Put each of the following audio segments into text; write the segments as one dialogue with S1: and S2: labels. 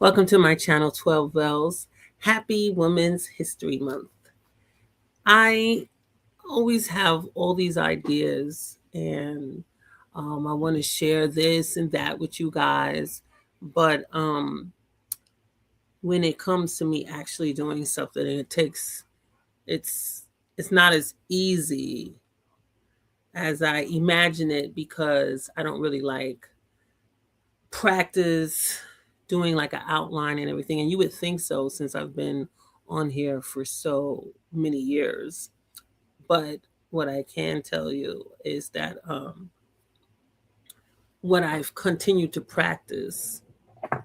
S1: Welcome to my channel, 12 Bells. Happy Women's History Month. I always have all these ideas, and I want to share this and that with you guys. But when it comes to me actually doing something, it's it's not as easy as I imagine it, because I don't really like practice doing like an outline and everything. And you would think so, since I've been on here for so many years. But what I can tell you is that what I've continued to practice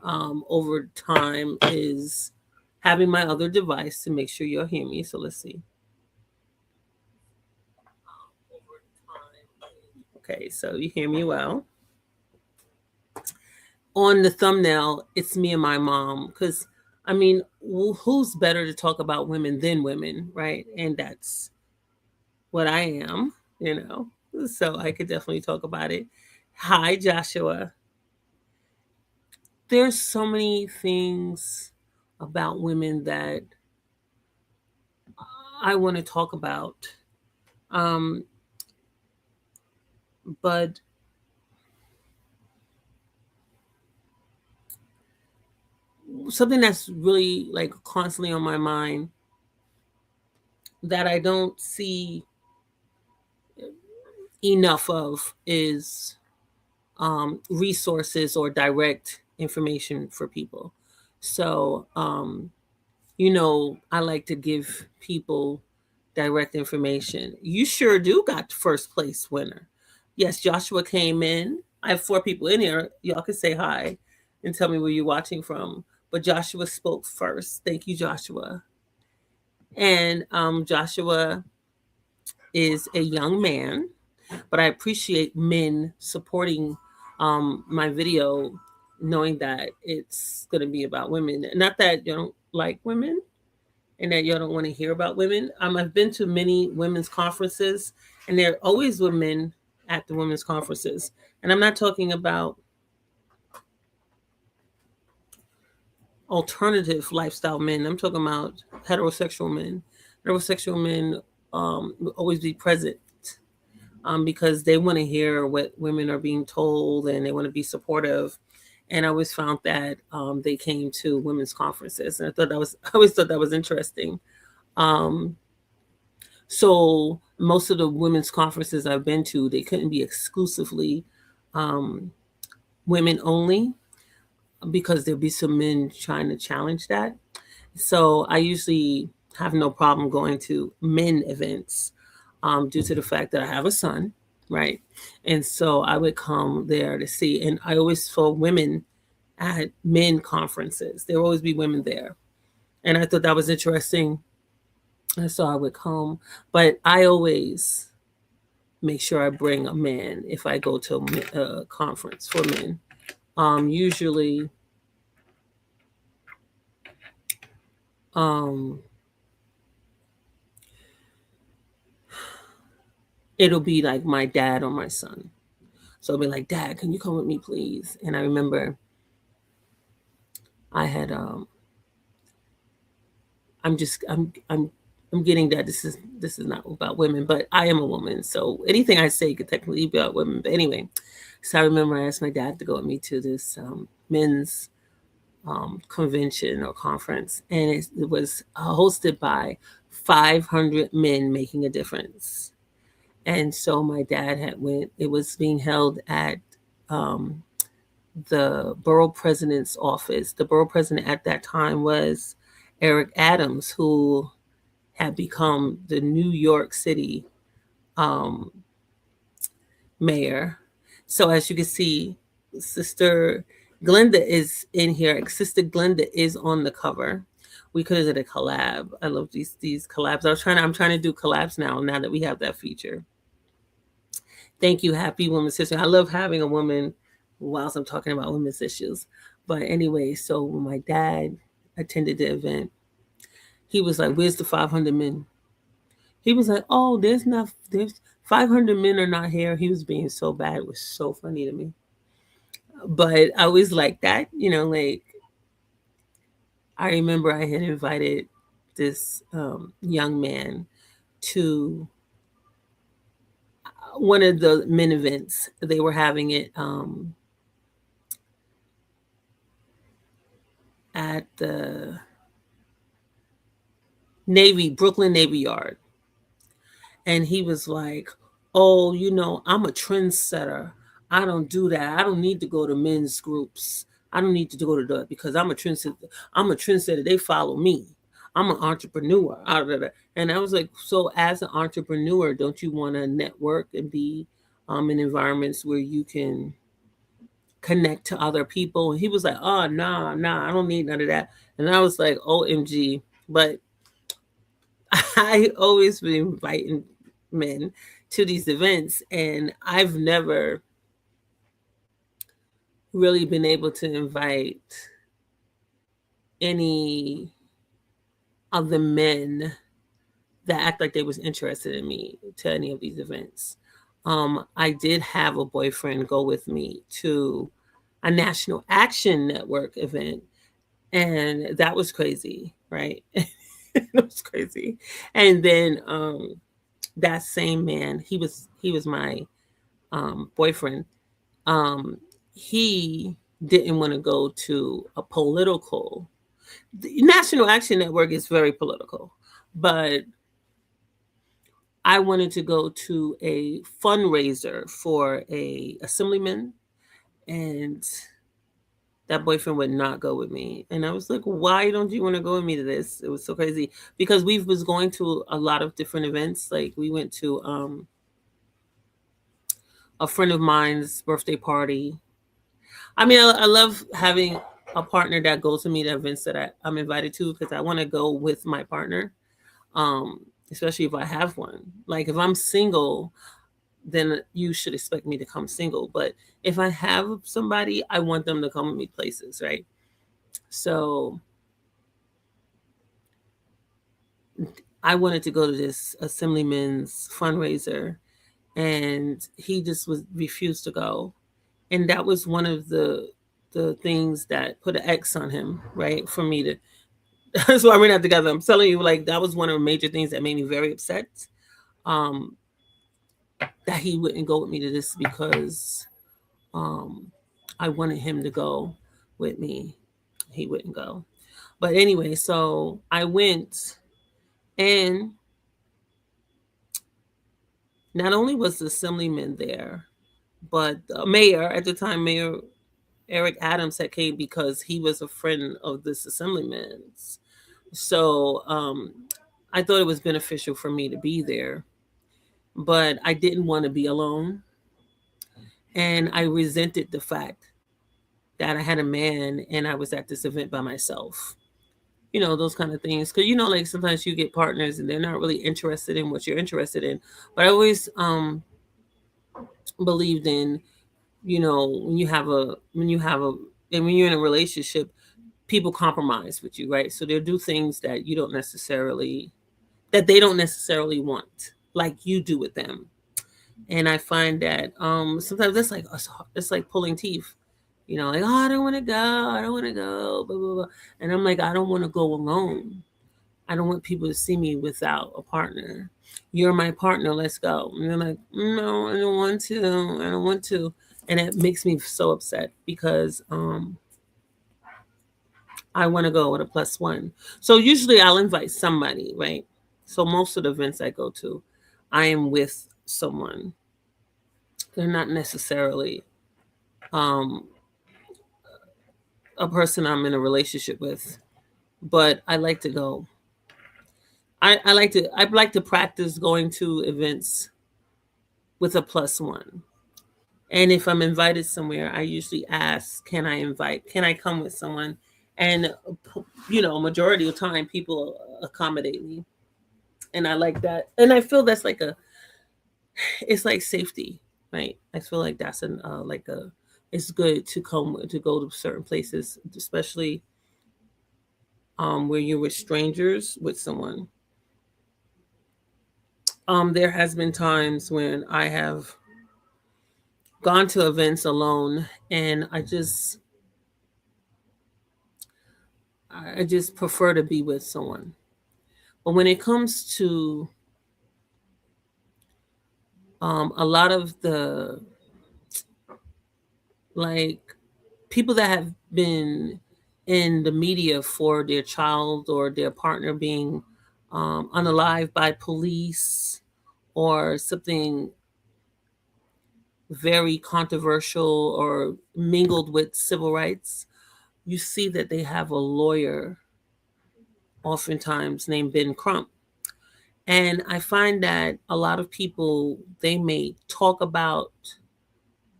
S1: over time is having my other device to make sure you'll hear me. So let's see. Okay, so you hear me well. On the thumbnail, it's me and my mom, because I mean, who's better to talk about women than women, right? And that's what I am, so I could definitely talk about it. Hi, Joshua. There's so many things about women that I want to talk about, um, but something that's really like constantly on my mind that I don't see enough of is resources or direct information for people. So, I like to give people direct information. You sure do got the first place winner. Yes, Joshua came in. I have 4 people in here. Y'all can say hi and tell me where you're watching from. But Joshua spoke first. Thank you, Joshua. And Joshua is a young man, but I appreciate men supporting my video, knowing that it's going to be about women. Not that you don't like women and that you don't want to hear about women. I've been to many women's conferences, and there are always women at the women's conferences. And I'm not talking about alternative lifestyle men. I'm talking about heterosexual men. Heterosexual men will always be present, because they want to hear what women are being told, and they want to be supportive. And I always found that they came to women's conferences, and I always thought that was interesting. Um, so most of the women's conferences I've been to, they couldn't be exclusively um, women only, because there'd be some men trying to challenge that. So I usually have no problem going to men events, due to the fact that I have a son, right? And so I would come there to see. And I always saw women at men conferences. There would always be women there. And I thought that was interesting. And so I would come. But I always make sure I bring a man if I go to a conference for men. Usually, um, it'll be like my dad or my son. So I'll be like, Dad, can you come with me, please? And I remember I had I'm just I'm getting that this is not about women, but I am a woman, so anything I say could technically be about women. But anyway, so I remember I asked my dad to go with me to this men's convention or conference, and it was hosted by 500 men making a difference. And so my dad had went. It was being held at um, the borough president's office. The borough president at that time was Eric Adams, who had become the New York City um, mayor. So as you can see, Sister Glenda is in here. Sister Glenda is on the cover. We could have did a collab. I love these collabs. I'm trying to do collabs now that we have that feature. Thank you, Happy Women's History. I love having a woman whilst I'm talking about women's issues. But anyway, so when my dad attended the event, he was like, "Where's the 500 men?" He was like, "Oh, there's 500 men are not here." He was being so bad. It was so funny to me. But I always like that, like I remember I had invited this young man to one of the men events. They were having it at the Brooklyn Navy Yard. And he was like, "Oh, I'm a trendsetter. I don't do that. I don't need to go to men's groups. I don't need to go to that because I'm a trendsetter. I'm a trendsetter. They follow me. I'm an entrepreneur." And I was like, "So as an entrepreneur, don't you want to network and be in environments where you can connect to other people?" And he was like, "Oh, nah, I don't need none of that." And I was like, "OMG!" But I always been inviting men to these events, and I've never really been able to invite any of the men that act like they was interested in me to any of these events. I did have a boyfriend go with me to a National Action Network event, and that was crazy, right? It was crazy. And then that same man, he was my boyfriend. Um, he didn't want to go to a political. The National Action Network is very political, but I wanted to go to a fundraiser for a assemblyman, and that boyfriend would not go with me. And I was like, "Why don't you want to go with me to this?" It was so crazy because we was going to a lot of different events. Like we went to a friend of mine's birthday party. I mean, I love having a partner that goes with me to events that I'm invited to because I want to go with my partner, especially if I have one. Like if I'm single, then you should expect me to come single. But if I have somebody, I want them to come with me places, right? So I wanted to go to this assemblyman's fundraiser, and he just was refused to go. And that was one of the things that put an X on him, right? For me to that's why we're not together. I'm telling you, like that was one of the major things that made me very upset. Um, that he wouldn't go with me to this because um I wanted him to go with me. He wouldn't go. But anyway, so I went, and not only was the assemblyman there, but the mayor at the time, Mayor Eric Adams, had came because he was a friend of this assemblyman's. So I thought it was beneficial for me to be there, but I didn't want to be alone. And I resented the fact that I had a man and I was at this event by myself. Those kind of things. Because, like sometimes you get partners and they're not really interested in what you're interested in. But I always believed in, and when you're in a relationship, people compromise with you, right? So they'll do things that they don't necessarily want, like you do with them. And I find that sometimes it's like pulling teeth. Like, oh, I don't want to go, I don't want to go, blah blah blah. And I'm like, I don't want to go alone. I don't want people to see me without a partner. You're my partner, let's go. And they're like, no, I don't want to. I don't want to. And it makes me so upset because I want to go with a plus one. So usually I'll invite somebody, right? So most of the events I go to, I am with someone. They're not necessarily um, a person I'm in a relationship with, but I like to go. I like to practice going to events with a plus one. And if I'm invited somewhere, I usually ask, can I come with someone? And majority of the time people accommodate me. And I like that. And I feel that's it's like safety, right? I feel like that's it's good to go to certain places, especially where you're with strangers with someone. There has been times when I have gone to events alone, and I just prefer to be with someone. But when it comes to a lot of the like people that have been in the media for their child or their partner being unalived by police or something very controversial or mingled with civil rights, you see that they have a lawyer, oftentimes named Ben Crump. And I find that a lot of people, they may talk about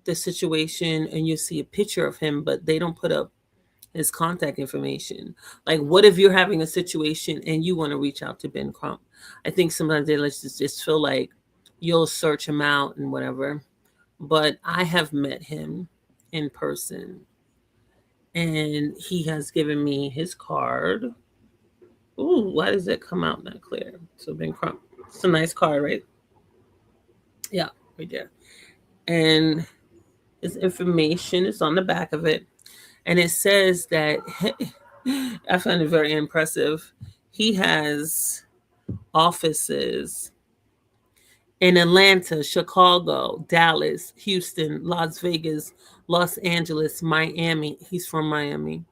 S1: the situation and you see a picture of him, but they don't put up his contact information. Like, what if you're having a situation and you want to reach out to Ben Crump? I think sometimes they just feel like you'll search him out and whatever. But I have met him in person and he has given me his card. Ooh, why does it come out not clear? So Ben Crump. It's a nice card, right? Yeah, right there. And his information is on the back of it. And it says that I find it very impressive. He has offices in Atlanta, Chicago, Dallas, Houston, Las Vegas, Los Angeles, Miami. He's from Miami,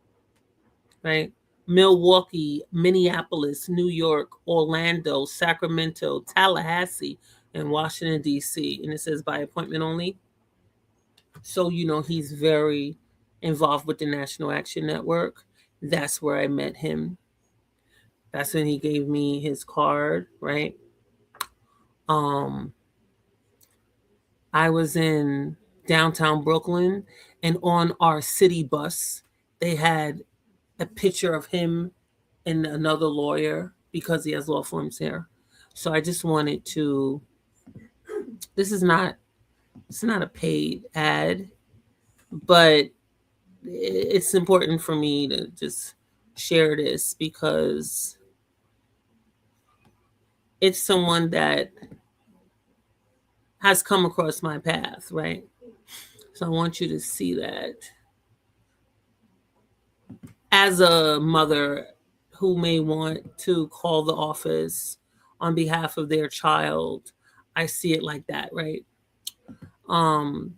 S1: right? Milwaukee, Minneapolis, New York, Orlando, Sacramento, Tallahassee, and Washington, D.C. And it says by appointment only. So, he's very involved with the National Action Network. That's where I met him. That's when he gave me his card, right? Um, I was in downtown Brooklyn, and on our city bus, they had a picture of him and another lawyer because he has law firms here. So I just wanted to. This is not. It's not a paid ad, but it's important for me to just share this because it's someone that has come across my path, right? So I want you to see that as a mother who may want to call the office on behalf of their child, I see it like that, right? Um,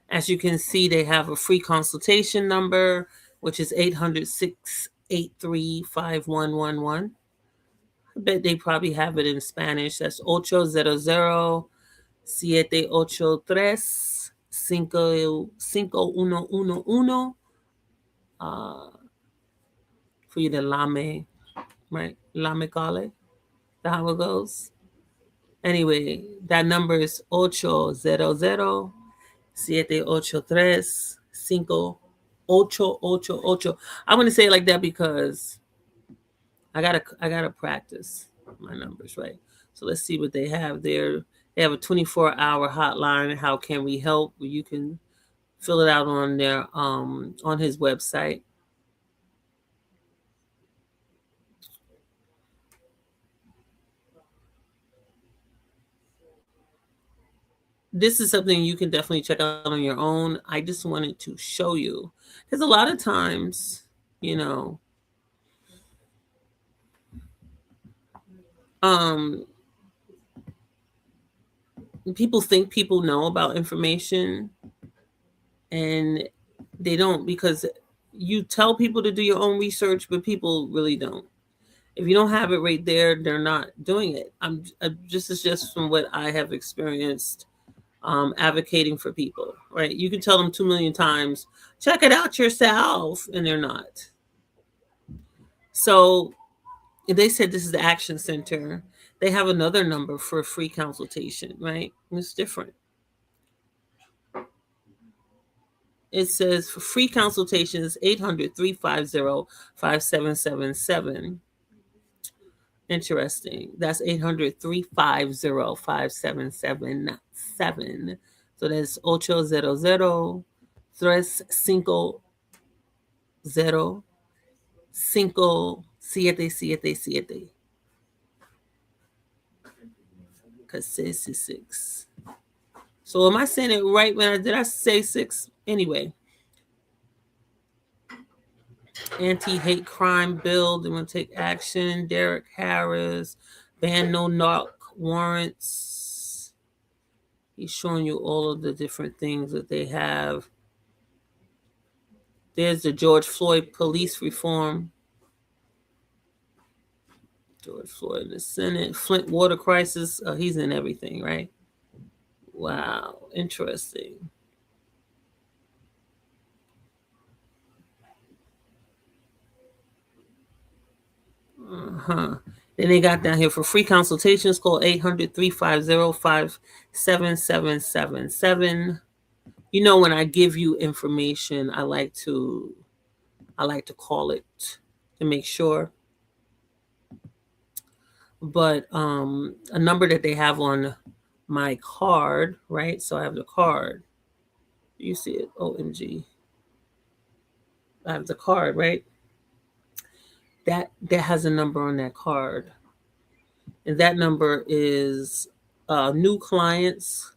S1: as you can see, they have a free consultation number, which is 800-683-5111. I bet they probably have it in Spanish. That's 800-783-5111 for you to lame, right? Lame cale. That's how it goes. Anyway, that number is 800-783-5888. I'm gonna say it like that because I gotta practice my numbers, right? So let's see what they have there. They have a 24-hour hotline. How can we help? You can fill it out on their on his website. This is something you can definitely check out on your own. I just wanted to show you because a lot of times, you know, um, people think people know about information and they don't because you tell people to do your own research, but people really don't. If you don't have it right there, they're not doing it. This is just from what I have experienced advocating for people, right? You can tell them 2 million times, check it out yourself, and they're not. So they said this is the Action Center. They have another number for a free consultation, right? And it's different. It says for free consultations, 800-350-5777. Interesting. That's 800-350-5777. So that's 800-350-5777. Because this is six. So am I saying it right when did I say six? Anyway, Anti-hate crime bill. They want to take action. Derek Harris. Ban no knock warrants. He's showing you all of the different things that they have. There's the George Floyd police reform. George Floyd in the Senate. Flint water crisis. He's in everything, right? Wow, interesting. Uh-huh. Then they got down here for free consultations. Call 800-350-577777. You know, when I give you information, I like to call it to make sure. But a number that they have on my card, right? So I have the card. You see it? OMG. I have the card, right? That has a number on that card. And that number is new clients.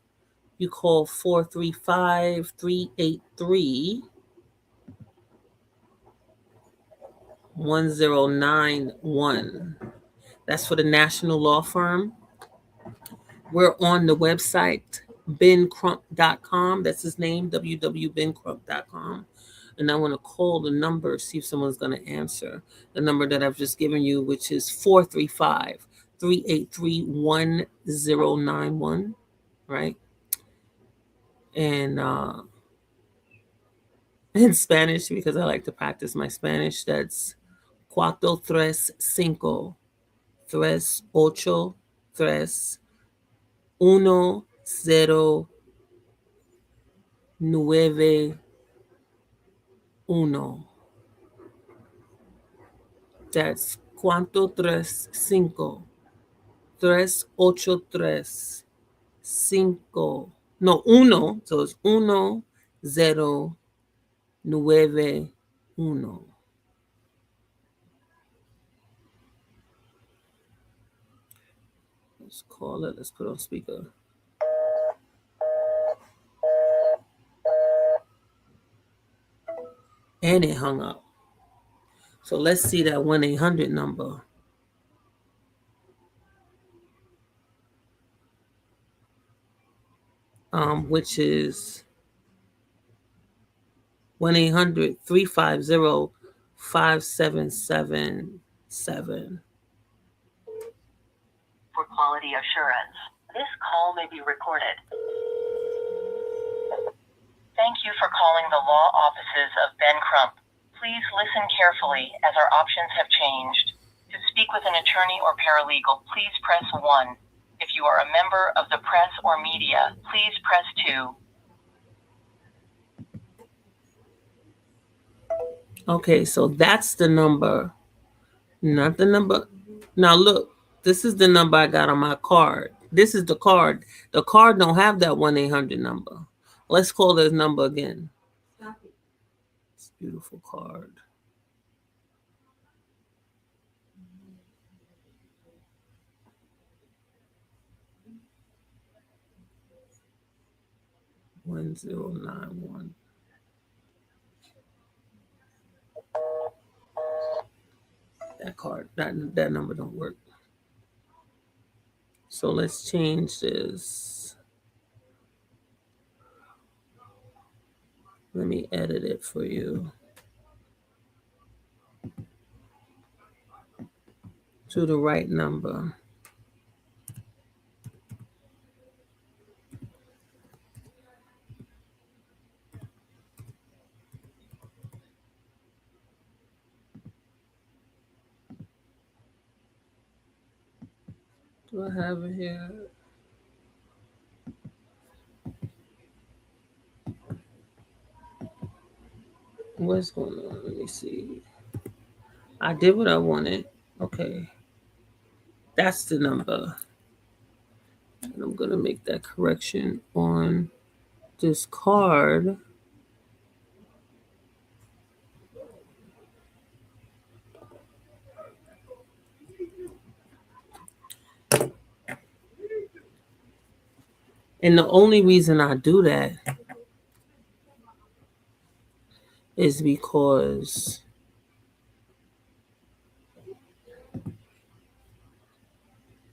S1: You call 435-383-1091. That's for the national law firm. We're on the website, bencrump.com. That's his name, www.bencrump.com. And I want to call the number, see if someone's going to answer. The number that I've just given you, which is 435-383-1091, right? And in Spanish, because I like to practice my Spanish, that's 435-383-1091. That's 435-383-5. No, uno. So it's 1091. Let's call it. Let's put on speaker. And it hung up. So let's see that 1-800 number. Which is 1-800-350-5777.
S2: For quality assurance, this call may be recorded. Thank you for calling the law offices of Ben Crump. Please listen carefully as our options have changed. To speak with an attorney or paralegal, please press 1. If you are a member of the press or media, please press 2.
S1: Okay, so that's the number. Not the number. Now look, this is the number I got on my card. This is the card. The card don't have that 1-800 number. Let's call this number again. It's a beautiful card. $1091. That card, that number don't work. So let's change this. Let me edit it for you. To the right number. Do I have it here? What's going on? Let me see. I did what I wanted. Okay. That's the number. And I'm going to make that correction on this card. And the only reason I do that is because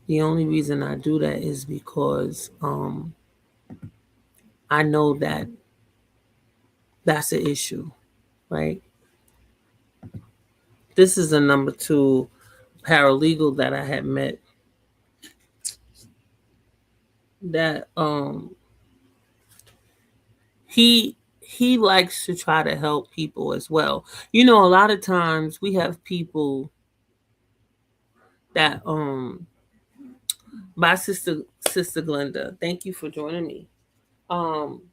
S1: The only reason I do that is because I know that that's an issue, right? This is a number two paralegal that I had met that he likes to try to help people as well. You know, a lot of times we have people that my sister Glenda, thank you for joining me. Um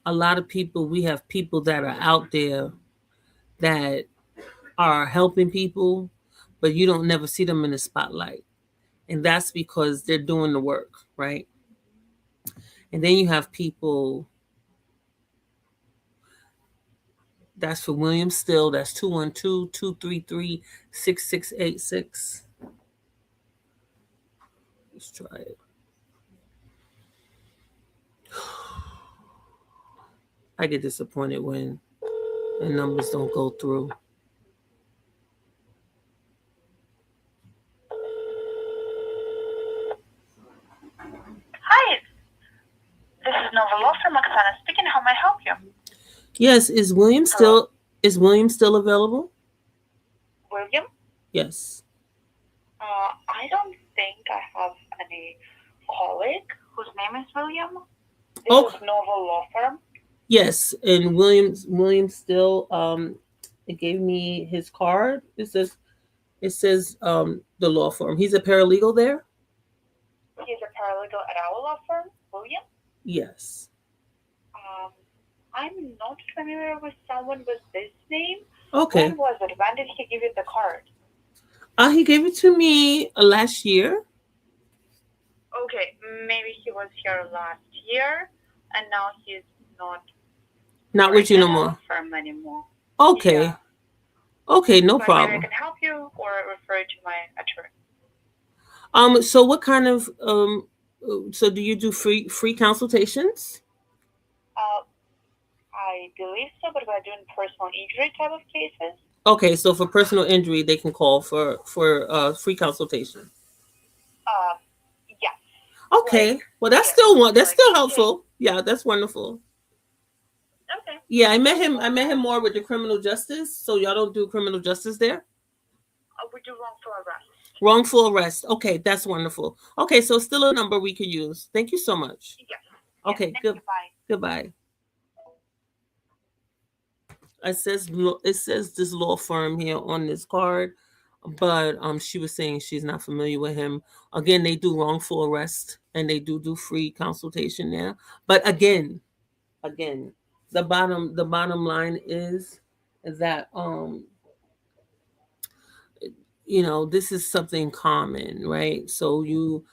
S1: a lot of people, we have people that are out there that are helping people, but you don't never see them in the spotlight. And that's because they're doing the work, right? And then you have people, that's for William Still, that's 212-233-6686. Let's try it. I get disappointed when the numbers don't go through.
S2: Hi, this is Nova Law from Oksana speaking. How may I help you?
S1: Yes,
S2: Hello,
S1: is William still available?
S2: William?
S1: Yes.
S2: I don't think I have any colleague whose name is William. This
S1: Oh,
S2: is Nova Law Firm.
S1: yes, and William still it gave me his card. It says the law firm. He's a paralegal there?
S2: He's a paralegal at our law firm. William?
S1: Yes.
S2: Um, I'm not familiar with someone with this name.
S1: Okay.
S2: When was it? When did he give you the card?
S1: He gave it to me last year.
S2: Okay, maybe he was here last year and now he's not
S1: Not with you
S2: working
S1: no
S2: at our
S1: more.
S2: firm anymore.
S1: Okay.
S2: Yeah,
S1: Okay, no
S2: but maybe I
S1: problem.
S2: can help you or refer you to my attorney.
S1: So what kind of so do you do free consultations?
S2: Uh, I believe so, but we're doing personal injury type of cases.
S1: Okay, so for personal injury they can call for free consultation.
S2: Um, yes, like
S1: Okay. Well, that's
S2: yes,
S1: still one. That's
S2: like
S1: still
S2: in case.
S1: helpful. Yeah, that's wonderful.
S2: Okay,
S1: Yeah, I met him. I
S2: well
S1: met him
S2: then,
S1: more with the criminal justice. So y'all don't do criminal justice there?
S2: we do wrongful arrest.
S1: Wrongful arrest. Okay, that's wonderful. Okay, so still a number we could use. Thank you so much.
S2: Yes, yes.
S1: Okay,
S2: Thank
S1: good.
S2: you. Bye.
S1: Goodbye. It says this law firm here on this card, but she was saying she's not familiar with him. Again, they do wrongful arrest and they do free consultation there. But again, the bottom line is that this is something common, right? So you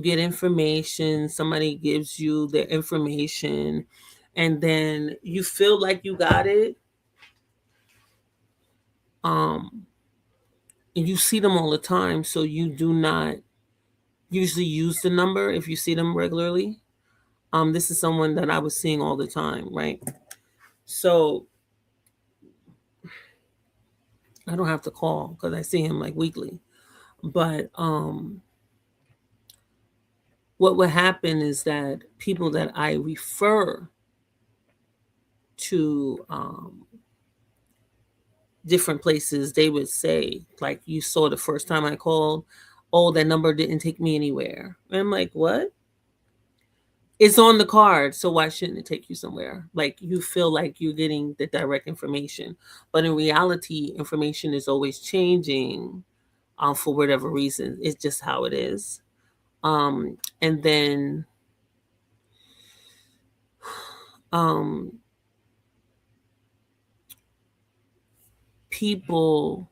S1: get information, somebody gives you their information, and then you feel like you got it, um and you see them all the time, so you do not usually use the number if you see them regularly. This is someone that I was seeing all the time, right? So I don't have to call because I see him like weekly. But what would happen is that people that I refer to different places, they would say, like, you saw the first time I called, oh, that number didn't take me anywhere. And I'm like, what? It's on the card, so why shouldn't it take you somewhere? Like, you feel like you're getting the direct information. But in reality, information is always changing for whatever reason. It's just how it is. And then um, people,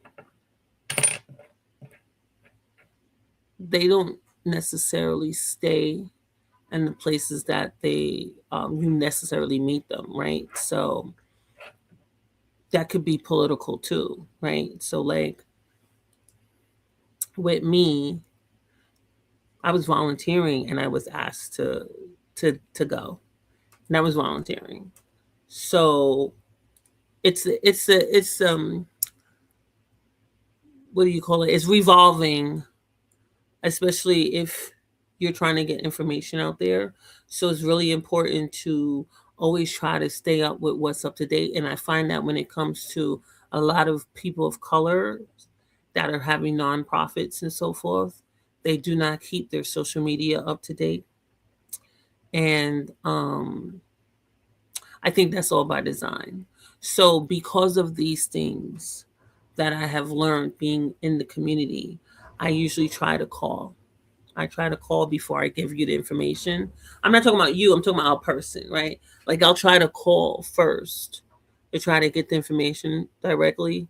S1: they don't necessarily stay in the places that you necessarily meet them, right? So that could be political too, right? So like with me, I was volunteering and I was asked to go, and I was volunteering. So it's what do you call it? It's revolving, especially if you're trying to get information out there. So it's really important to always try to stay up with what's up to date. And I find that when it comes to a lot of people of color that are having nonprofits and so forth, they do not keep their social media up to date. And I think that's all by design. So, because of these things that I have learned being in the community, I usually try to call. I try to call before I give you the information. I'm not talking about you, I'm talking about a person, right? Like, I'll try to call first to try to get the information directly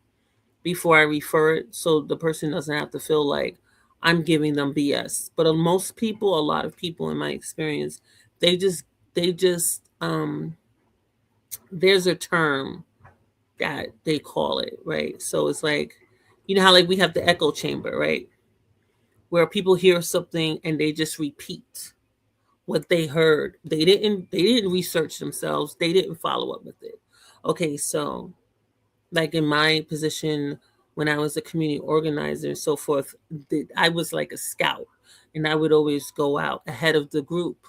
S1: before I refer it so the person doesn't have to feel like I'm giving them BS. But most people, a lot of people in my experience, they just, they just, there's a term that they call it, right? So it's like, you know how like we have the echo chamber, right? Where people hear something and they just repeat what they heard. They didn't research themselves. They didn't follow up with it. Okay, so like in my position when I was a community organizer and so forth, I was like a scout, and I would always go out ahead of the group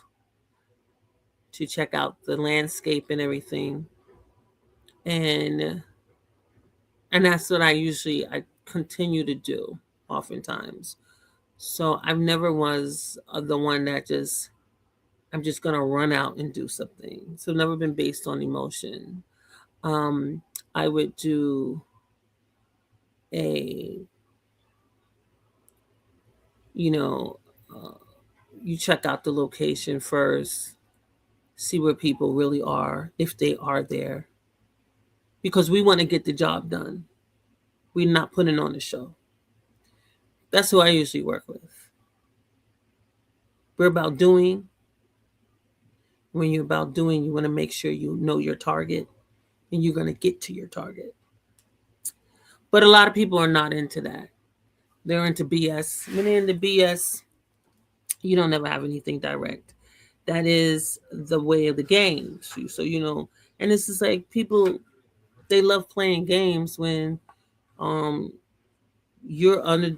S1: to check out the landscape and everything. And that's what I continue to do oftentimes. So I've never was the one that just I'm just gonna run out and do something. So I've never been based on emotion. Um, I would do a you know uh, you check out the location first, see where people really are if they are there, because we want to get the job done. We're not putting on a show. That's who I usually work with. We're about doing. When you're about doing, you want to make sure you know your target and you're going to get to your target. But a lot of people are not into that. They're into BS. When they're into BS, you don't ever have anything direct. That is the way of the game. So and it's just like people, they love playing games when um you're under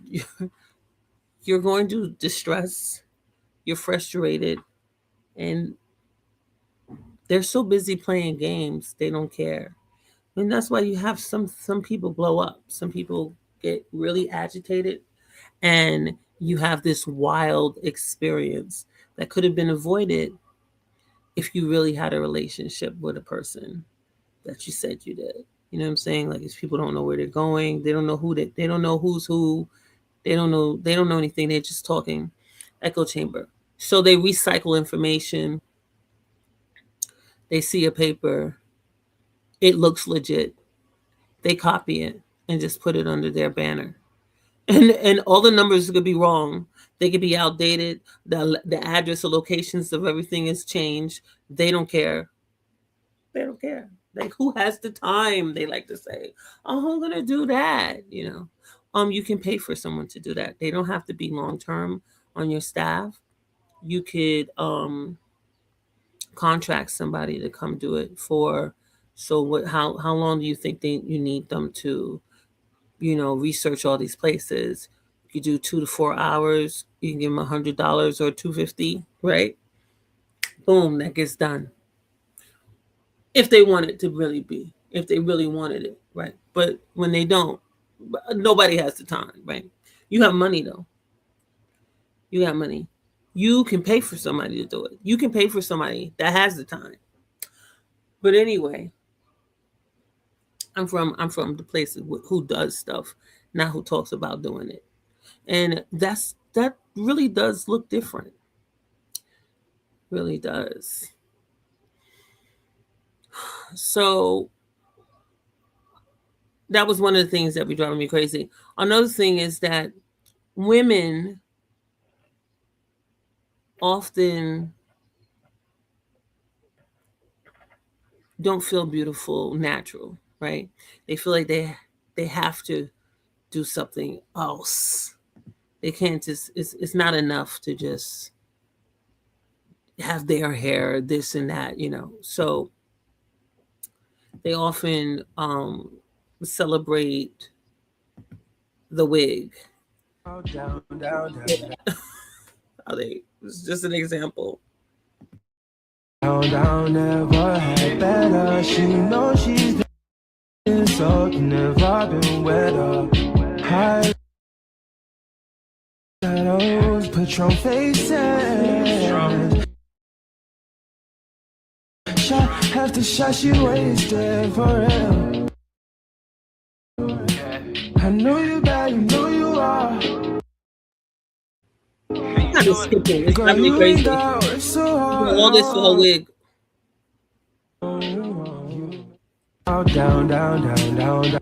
S1: you're going through distress, you're frustrated, and they're so busy playing games they don't care. And that's why you have some people blow up. Some people get really agitated, and you have this wild experience that could have been avoided if you really had a relationship with a person that you said you did. You know what I'm saying? Like, if people don't know where they're going, they don't know they don't know who's who, they don't know anything. They're just talking. Echo chamber. So they recycle information. They see a paper, it looks legit. They copy it and just put it under their banner. And all the numbers could be wrong. They could be outdated. The address or locations of everything is changed. They don't care. They don't care. Like, who has the time? They like to say, "Oh, I'm gonna do that." You can pay for someone to do that. They don't have to be long term on your staff. You could contract somebody to come do it for. So what? How long do you think you need them to research all these places? You do 2 to 4 hours. You can give them $100 or $250, right? Boom, that gets done. If they want it to really be, if they really wanted it, right? But when they don't, nobody has the time, right? You have money though. You got money. You can pay for somebody to do it. You can pay for somebody that has the time. But anyway, I'm from the place who does stuff, not who talks about doing it. And that really does look different. Really does. So that was one of the things that be driving me crazy. Another thing is that women often don't feel beautiful natural, right? They feel like they have to do something else. They can't just it's not enough to just have their hair, this and that. So they often celebrate the wig.
S3: Down, down, down,
S1: It's just an example.
S3: down, down, never had better. She knows she's been soaked, never been wetter. High shadows, Patron faces. Shot after shot, she wasted for real. I know you bad, you know you are.
S1: Kind of skipping. It's
S3: Girl,
S1: driving me
S3: you ain't
S1: crazy.
S3: got work so hard.
S1: All this for her wig.
S3: Down, down, down, down, down.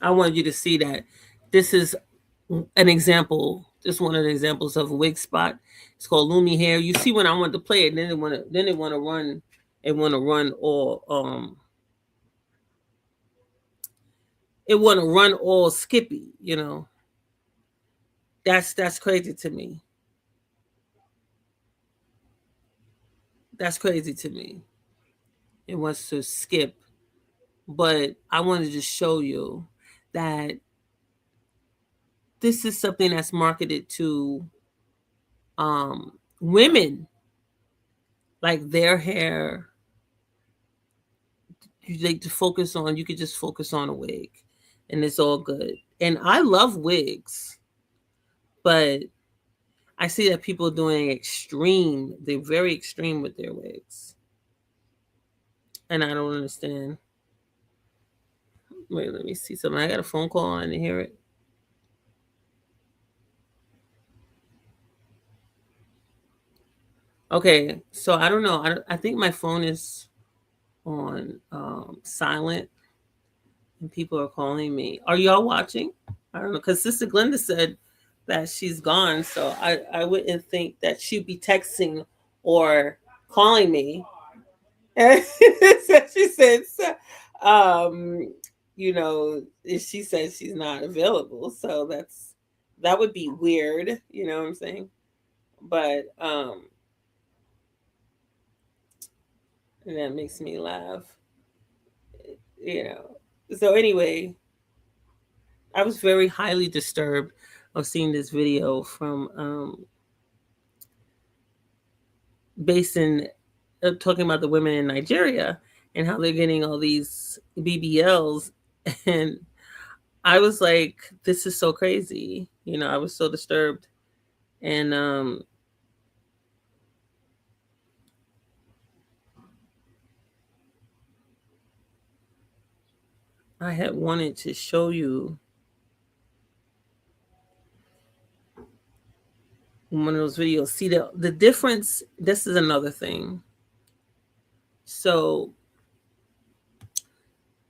S1: I wanted you to see that this is an example, just one of the examples of a wig spot. It's called Lumi Hair. You see when I want to play it, then they want to run, it want to run all it want to run all skippy, you know. That's crazy to me. That's crazy to me. It wants to skip, but I wanted to show you that this is something that's marketed to women, like their hair. You like to focus on. You could just focus on a wig, and it's all good. And I love wigs, but I see that people are doing extreme. They're very extreme with their wigs, and I don't understand. Wait, let me see something. I got a phone call. I didn't hear it. Okay, so I don't know. I think my phone is on silent, and people are calling me. Are y'all watching? I don't know, because Sister Glenda said that she's gone, so I wouldn't think that she'd be texting or calling me. And so she said, um, you know, she said she's not available, so that would be weird. You know what I'm saying? But and that makes me laugh. You know. So anyway, I was very highly disturbed of seeing this video from based in talking about the women in Nigeria and how they're getting all these BBLs, and I was like, this is so crazy. You know, I was so disturbed, and I had wanted to show you one of those videos. See the difference. This is another thing. So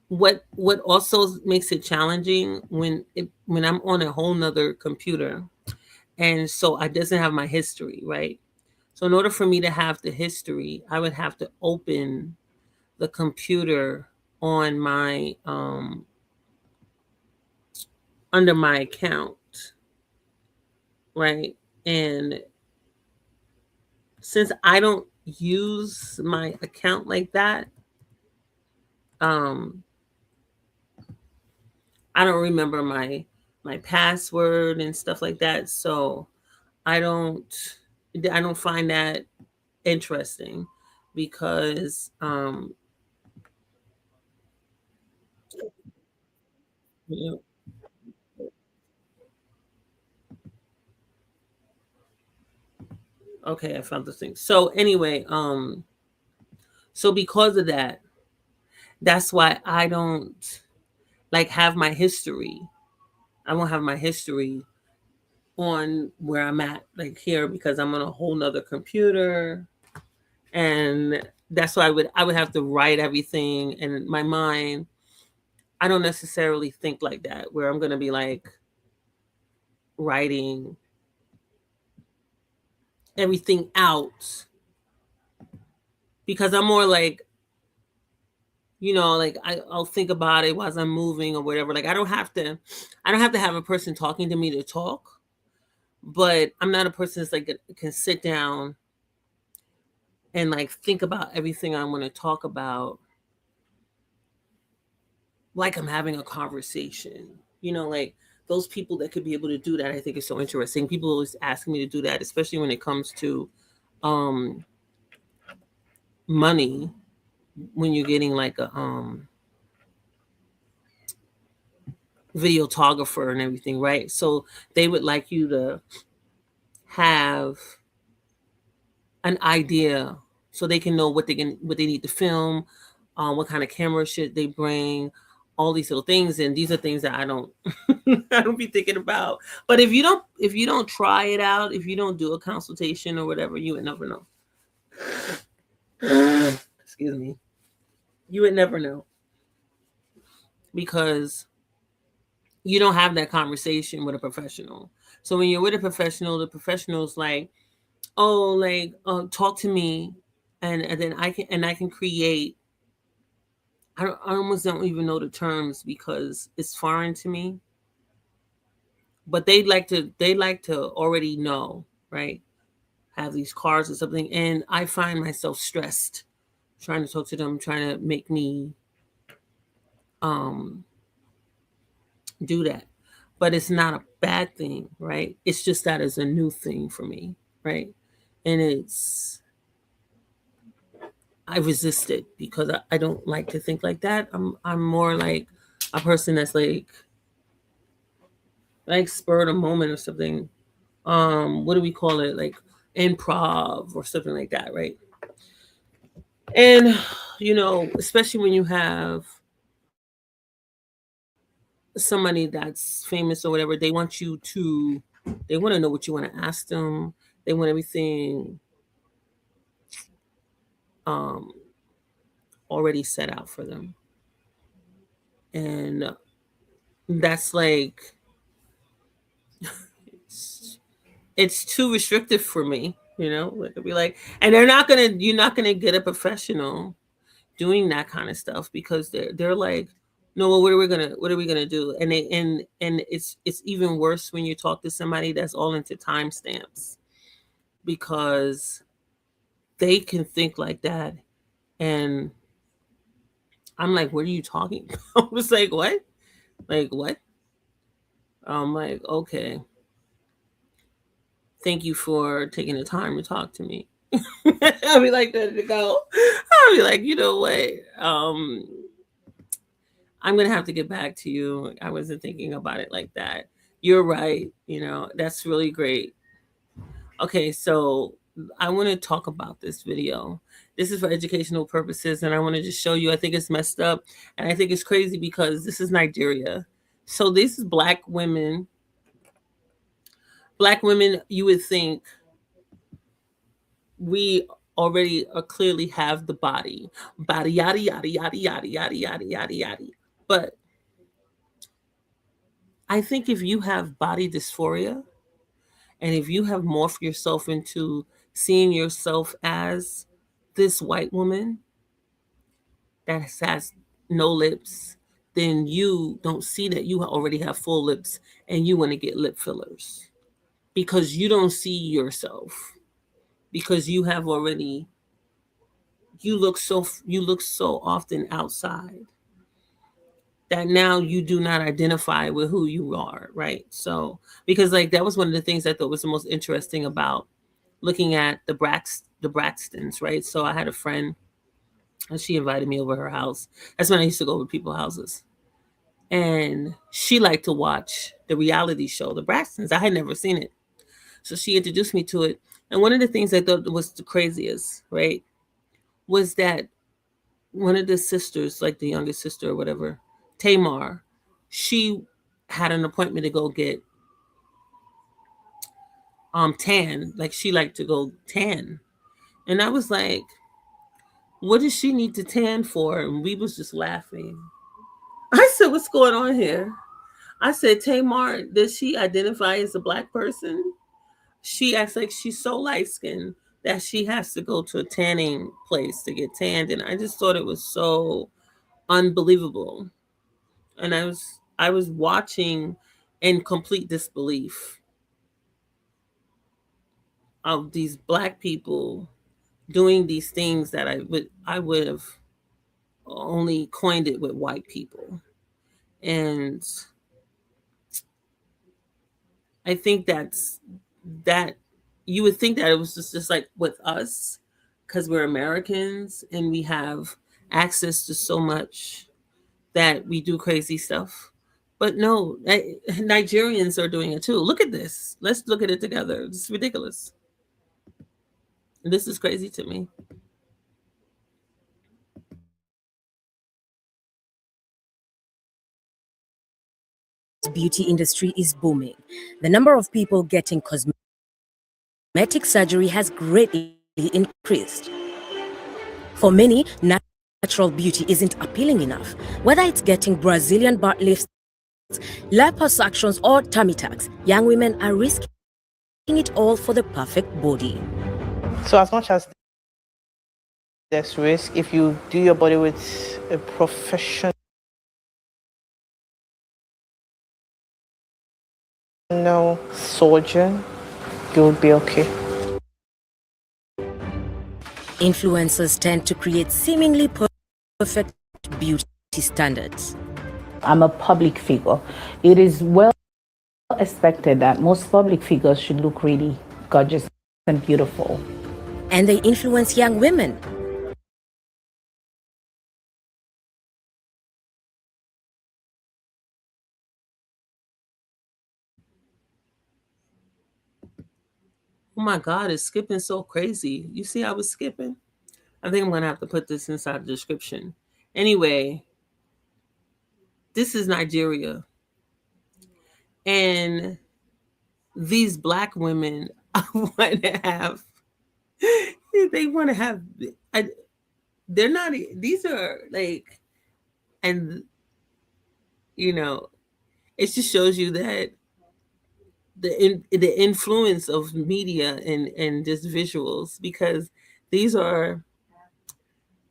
S1: what also makes it challenging when I'm on a whole nother computer, and so I doesn't have my history, right? So in order for me to have the history, I would have to open the computer on my under my account, right? And since I don't use my account like that, um I don't remember my password and stuff like that. So I don't I don't find that interesting because you know, okay, I found the thing. So anyway, so because of that, that's why I don't like have my history. I won't have my history on where I'm at, like here, because I'm on a whole nother computer, and that's why I would have to write everything. And my mind, I don't necessarily think like that, where I'm gonna be like writing everything out, because I'm more like like I'll think about it while I'm moving or whatever. Like I don't have to have a person talking to me to talk, but I'm not a person that's like can sit down and like think about everything I want to talk about like I'm having a conversation. Like those people that could be able to do that, I think is so interesting. People always ask me to do that, especially when it comes to um money, when you're getting like a videographer and everything, right? So they would like you to have an idea so they can know what they need to film, what kind of camera should they bring, all these little things. And these are things that I don't I don't be thinking about. But if you don't try it out, if you don't do a consultation or whatever, you would never know. Excuse me. You would never know, because you don't have that conversation with a professional. So when you're with a professional, the professional's like, oh, like, talk to me, and then I can create. I almost don't even know the terms because it's foreign to me. But they like to already know, right? Have these cards or something, and I find myself stressed trying to talk to them, trying to make me um do that. But it's not a bad thing, right? It's just that is a new thing for me, right? And I resist it because I don't like to think like that. I'm more like a person that's like spurred a moment or something. What do we call it? Like improv or something like that, right? And especially when you have somebody that's famous or whatever, they want to know what you want to ask them. They want everything um already set out for them. And that's like it's too restrictive for me, like it'd be like, and you're not gonna get a professional doing that kind of stuff because they're like, no, well, what are we gonna do? And it's even worse when you talk to somebody that's all into timestamps, because they can think like that. And I'm like, what are you talking about? I was like, what? Like what? I'm like, okay, thank you for taking the time to talk to me. I'll be like that to go. I'll be like, you know what? I'm gonna have to get back to you. I wasn't thinking about it like that. You're right. That's really great. Okay, so I want to talk about this video. This is for educational purposes, and I want to just show you. I think it's messed up, and I think it's crazy because this is Nigeria. So this is black women. Black women, you would think we already clearly have the body yada yada yada yada yada yada yada yada. But I think if you have body dysphoria, and if you have morphed yourself into seeing yourself as this white woman that has no lips, then you don't see that you already have full lips and you want to get lip fillers because you don't see yourself, because you look so often outside that now you do not identify with who you are, right? So because like that was one of the things I thought was the most interesting about looking at the Braxtons, right? So I had a friend and she invited me over her house. That's when I used to go over people's houses. And she liked to watch the reality show, The Braxtons. I had never seen it. So she introduced me to it. And one of the things I thought was the craziest, right, was that one of the sisters, like the youngest sister or whatever, Tamar, she had an appointment to go get tan. Like she liked to go tan. And I was like, what does she need to tan for? And we was just laughing. I said, what's going on here? I said, Tamar, does she identify as a black person? She acts like she's so light skinned that she has to go to a tanning place to get tanned. And I just thought it was so unbelievable. And I was watching in complete disbelief of these black people doing these things that I would have only coined it with white people. And I think that you would think that it was just like with us because we're Americans and we have access to so much that we do crazy stuff. But no, Nigerians are doing it too. Look at this. Let's look at it together. It's ridiculous. This is crazy to me.
S4: Beauty industry is booming. The number of people getting cosmetic surgery has greatly increased. For many, natural beauty isn't appealing enough. Whether it's getting Brazilian butt lifts, liposuctions, or tummy tucks, young women are risking it all for the perfect body.
S5: So as much as there's risk, if you do your body with a professional surgeon, you'll be okay.
S4: Influencers tend to create seemingly perfect beauty standards.
S6: I'm a public figure. It is well expected that most public figures should look really gorgeous and beautiful.
S4: And they influence young women.
S1: Oh my God, it's skipping so crazy. You see, I was skipping. I think I'm going to have to put this inside the description. Anyway, this is Nigeria. And these black women want to have, they want to have, they're not, these are like, and, it just shows you that the influence of media and just visuals, because these are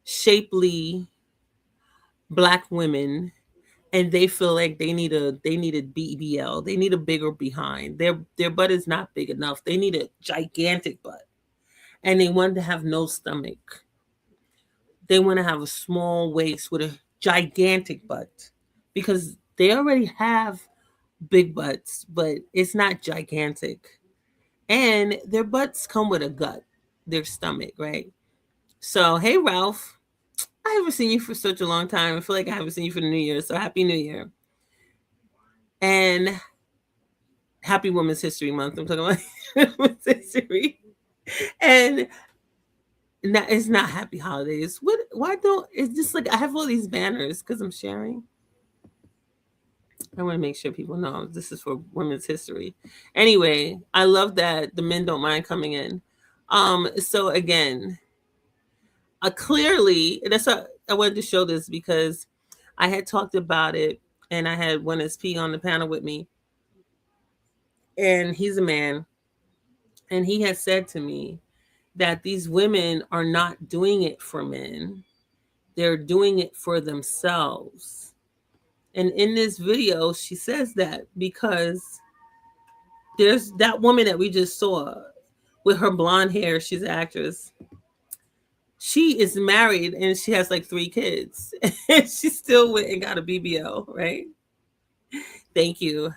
S1: shapely black women and they feel like they need a BBL. They need a bigger behind. Their butt is not big enough. They need a gigantic butt. And they want to have no stomach. They want to have a small waist with a gigantic butt because they already have big butts, but it's not gigantic. And their butts come with a gut, their stomach, right? So, hey, Ralph, I haven't seen you for such a long time. I feel like I haven't seen you for the New Year. So, Happy New Year. And Happy Women's History Month. I'm talking about Women's History. And it's not Happy Holidays. Why don't, it's just like I have all these banners because I'm sharing. I want to make sure people know this is for Women's History. Anyway, I love that the men don't mind coming in. So again, clearly, that's why I wanted to show this because I had talked about it and I had one SP on the panel with me. And he's a man. And he has said to me that these women are not doing it for men. They're doing it for themselves. And in this video, she says that because there's that woman that we just saw with her blonde hair. She's an actress. She is married and she has like 3 kids. And she still went and got a BBL, right? Thank you,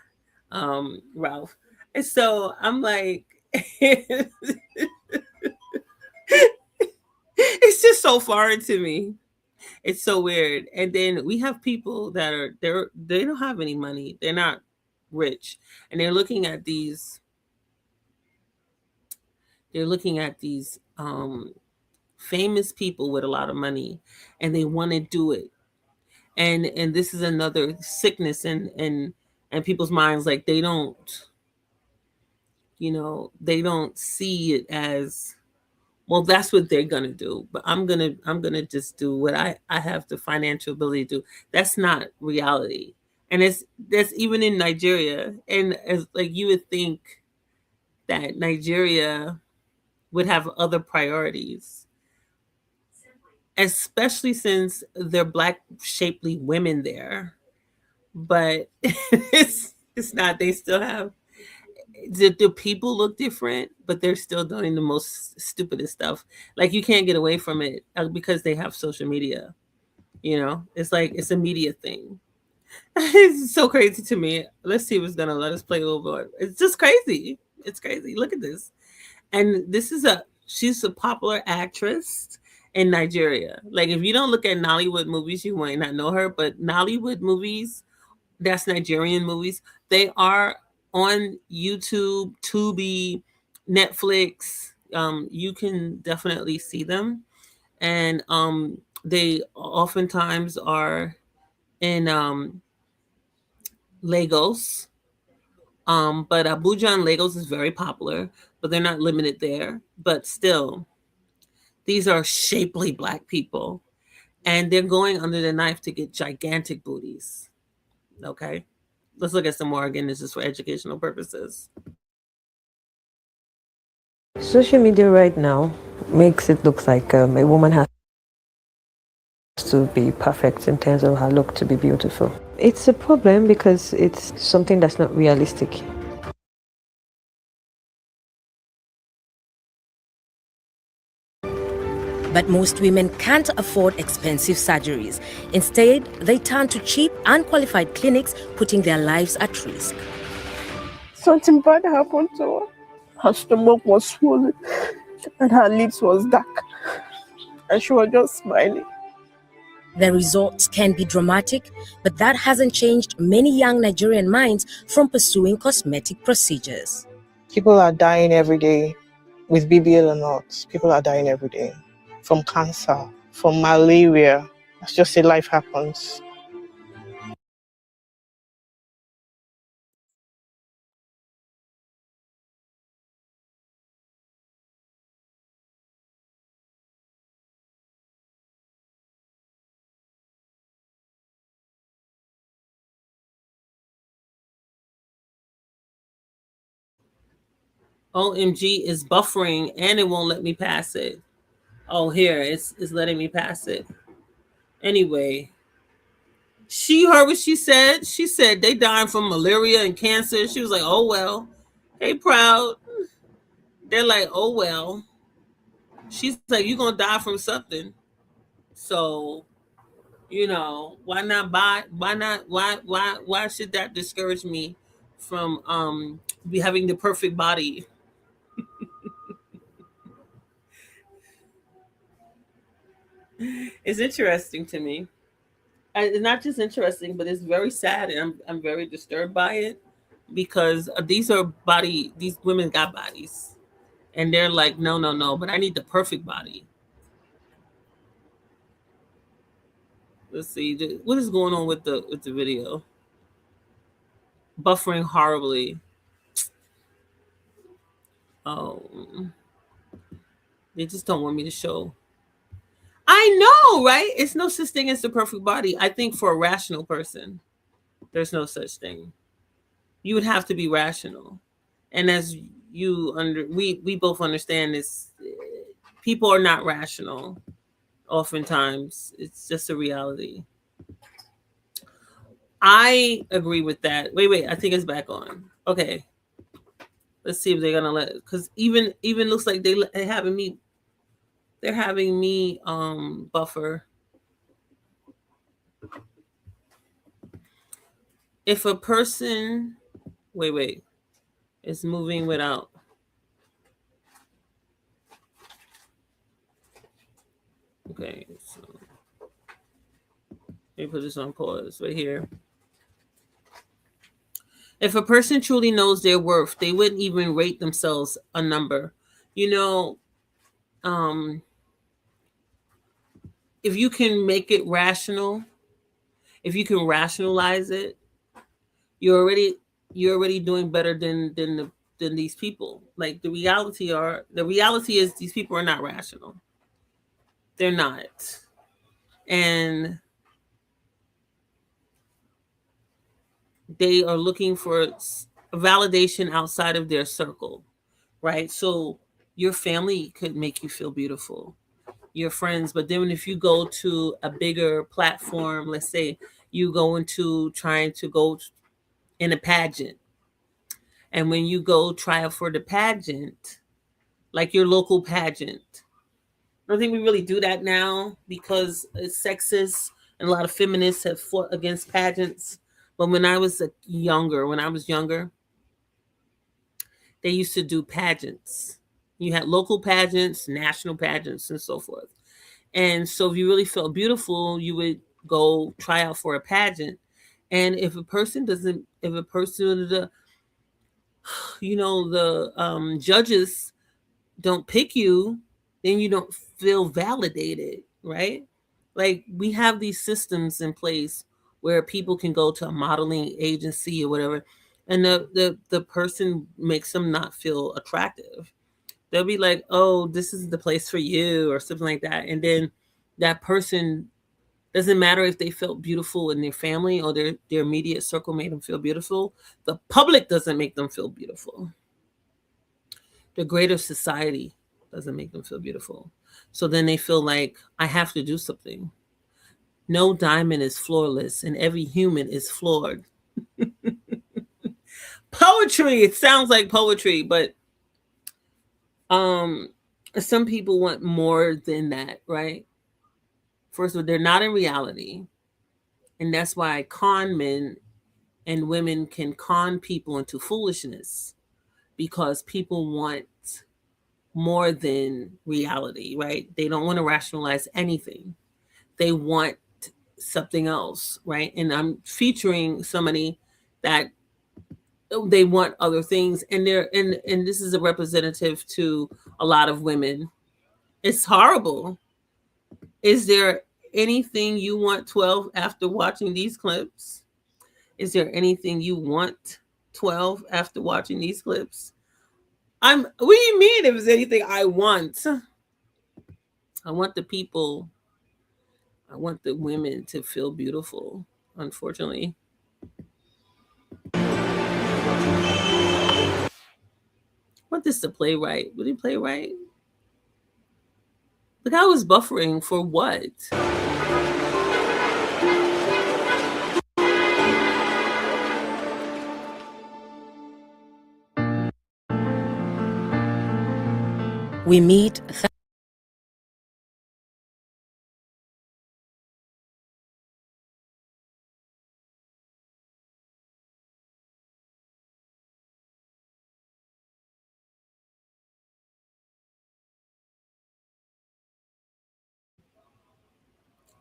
S1: Ralph. And so I'm like, it's just so foreign to me. It's so weird. And then we have people that they don't have any money. They're not rich. And they're looking at these famous people with a lot of money and they want to do it. And this is another sickness in people's minds. Like they don't see it as, well, that's what they're gonna do. But I'm gonna just do what I have the financial ability to do. That's not reality. And that's even in Nigeria. And as like you would think that Nigeria would have other priorities. especially since they're black shapely women there. But it's not. They still have the people look different, but they're still doing the most stupidest stuff. Like you can't get away from it because they have social media. You know, it's like it's a media thing. It's so crazy to me. Let's see if it's gonna let us play a little more. It's just crazy. It's crazy. Look at this. And this is a she's a popular actress in Nigeria. Like if you don't look at Nollywood movies, you might not know her. But Nollywood movies, that's Nigerian movies. They are on YouTube, Tubi, Netflix. You can definitely see them, and they oftentimes are in Lagos. But Abuja and Lagos is very popular, but they're not limited there. But still, these are shapely black people, and they're going under the knife to get gigantic booties. Okay, let's look at some more. Again, this is for educational purposes.
S7: Social media right now makes it look like a woman has to be perfect in terms of her look to be beautiful. It's a problem because it's something that's not realistic.
S4: But most women can't afford expensive surgeries. Instead, they turn to cheap, unqualified clinics, putting their lives at risk.
S8: Something bad happened to her. Her stomach was swollen and her lips was dark. And she was just smiling.
S4: The results can be dramatic, but that hasn't changed many young Nigerian minds from pursuing cosmetic procedures.
S5: People are dying every day, with BBL or not. People are dying every day from cancer, from malaria. It's just a life happens.
S1: OMG is buffering and it won't let me pass it. Oh, here it's letting me pass it. Anyway, she heard what she said. She said they dying from malaria and cancer. She was like, "Oh well." Hey, proud. They're like, "Oh well." She's like, "You gonna die from something." So why not buy? Why not? Why should that discourage me from be having the perfect body? It's interesting to me. It's not just interesting, but it's very sad, and I'm very disturbed by it because these women got bodies, and they're like, no, no, no, but I need the perfect body. Let's see, what is going on with the video? Buffering horribly. Oh, they just don't want me to show. I know, right? It's no such thing as the perfect body. I think for a rational person, there's no such thing. You would have to be rational, and as we both understand this, people are not rational. Oftentimes, it's just a reality. I agree with that. Wait, I think it's back on. Okay, let's see if they're gonna let it. Because even looks like they're having me buffer. If a person wait, it's moving without. Okay, so let me put this on pause right here. If a person truly knows their worth, they wouldn't even rate themselves a number. You know, um, if you can make it rational, if you can rationalize it, you're already doing better than these people. Like the reality is these people are not rational. They're not. And they are looking for validation outside of their circle, right? So your family could make you feel beautiful. your friends. But then if you go to a bigger platform, let's say you go into trying to go in a pageant, and when you go try out for the pageant, like your local pageant, I don't think we really do that now because it's sexist and a lot of feminists have fought against pageants. But when I was younger, they used to do pageants. You had local pageants, national pageants, and so forth. And so if you really felt beautiful, you would go try out for a pageant. And if a person doesn't, if a person, the judges don't pick you, then you don't feel validated, right? Like we have these systems in place where people can go to a modeling agency or whatever, and the person makes them not feel attractive. They'll be like, "Oh, this isn't the place for you," or something like that, and then that person doesn't matter if they felt beautiful in their family or their immediate circle made them feel beautiful. The public doesn't make them feel beautiful. The greater society doesn't make them feel beautiful. So then they feel like I have to do something. No diamond is flawless and every human is flawed. Poetry, it sounds like poetry, but um some people want more than that, right? First of all, they're not in reality. And that's why con men and women can con people into foolishness because people want more than reality, right? They don't want to rationalize anything. They want something else, right? And I'm featuring somebody that they want other things, and and this is a representative to a lot of women. It's horrible. Is there anything you want 12 after watching these clips? Is there anything you want 12 after watching these clips? What do you mean if there's anything I want? I want the people, I want the women to feel beautiful, unfortunately. I want this to play right. Would it play right? Look, I was buffering for what?
S4: We meet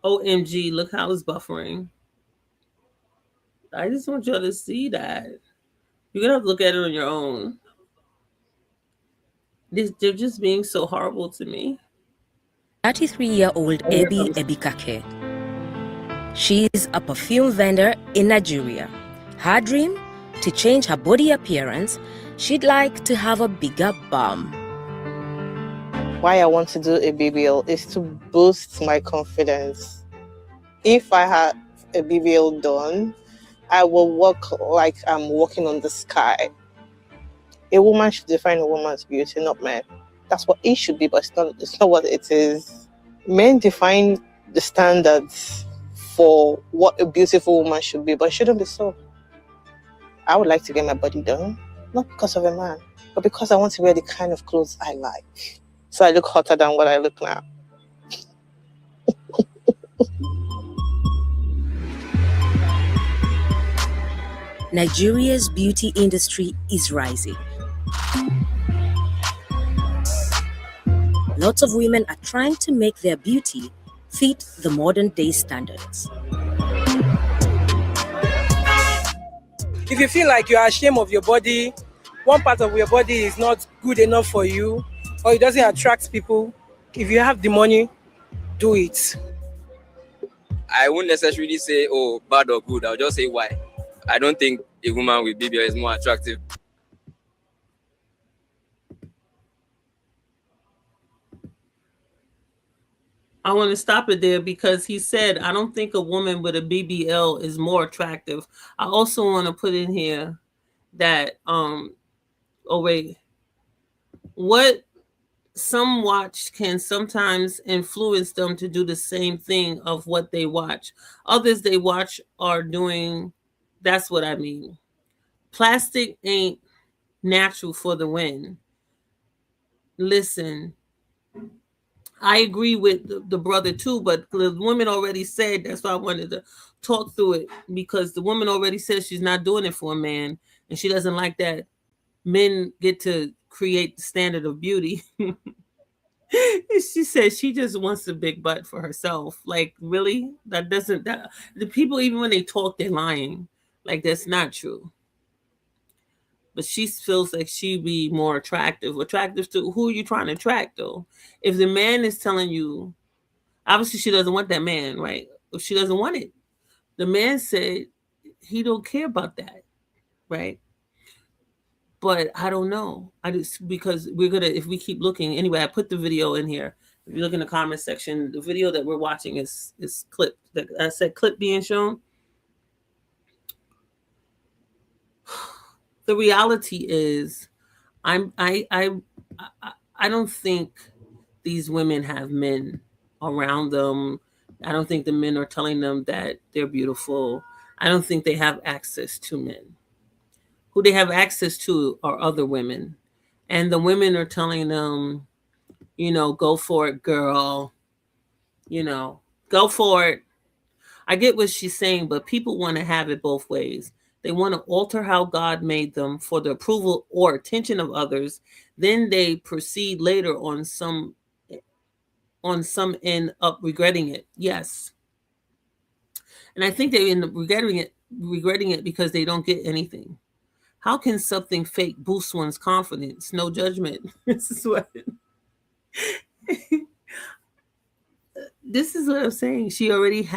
S1: OMG, look how it's buffering. I just want y'all to see that. You're gonna have to look at it on your own. They're just being so horrible to me.
S4: 33-year-old Ebi Ebikake. She is a perfume vendor in Nigeria. Her dream? To change her body appearance, she'd like to have a bigger bum.
S5: Why I want to do a BBL is to boost my confidence. If I had a BBL done, I will walk like I'm walking on the sky. A woman should define a woman's beauty, not men. That's what it should be, but it's not what it is. Men define the standards for what a beautiful woman should be, but it shouldn't be so. I would like to get my body done, not because of a man, but because I want to wear the kind of clothes I like. So I look hotter than what I look now.
S4: Nigeria's beauty industry is rising. Lots of women are trying to make their beauty fit the modern day standards.
S9: If you feel like you are ashamed of your body, one part of your body is not good enough for you, or it doesn't attract people, if you have the money, do it.
S10: I won't necessarily say, oh, bad or good. I'll just say why. I don't think a woman with BBL is more attractive.
S1: I want to stop it there because he said, I don't think a woman with a BBL is more attractive. I also want to put in here that, oh wait, what some watch can sometimes influence them to do the same thing of what they watch. Others they watch are doing, that's what I mean. Plastic ain't natural for the win. Listen, I agree with the brother too, but the woman already said, that's why I wanted to talk through it, because the woman already said she's not doing it for a man, and she doesn't like that men get to create the standard of beauty. She said she just wants a big butt for herself. Like, really? That doesn't, that, the people, even when they talk, they're lying. Like, that's not true. But she feels like she'd be more attractive. Attractive to who are you trying to attract, though? If the man is telling you, obviously she doesn't want that man, right? If she doesn't want it, the man said he don't care about that, right? But I don't know. I just, because we're gonna, if we keep looking anyway. I put the video in here. If you look in the comment section, the video that we're watching is clip. That I said clip being shown. The reality is, I don't think these women have men around them. I don't think the men are telling them that they're beautiful. I don't think they have access to men. Who they have access to are other women. And the women are telling them, go for it, girl. Go for it. I get what she's saying, but people want to have it both ways. They want to alter how God made them for the approval or attention of others. Then they proceed later on some end up regretting it. Yes. And I think they end up regretting it because they don't get anything. How can something fake boost one's confidence? No judgment. This is what I'm saying. She already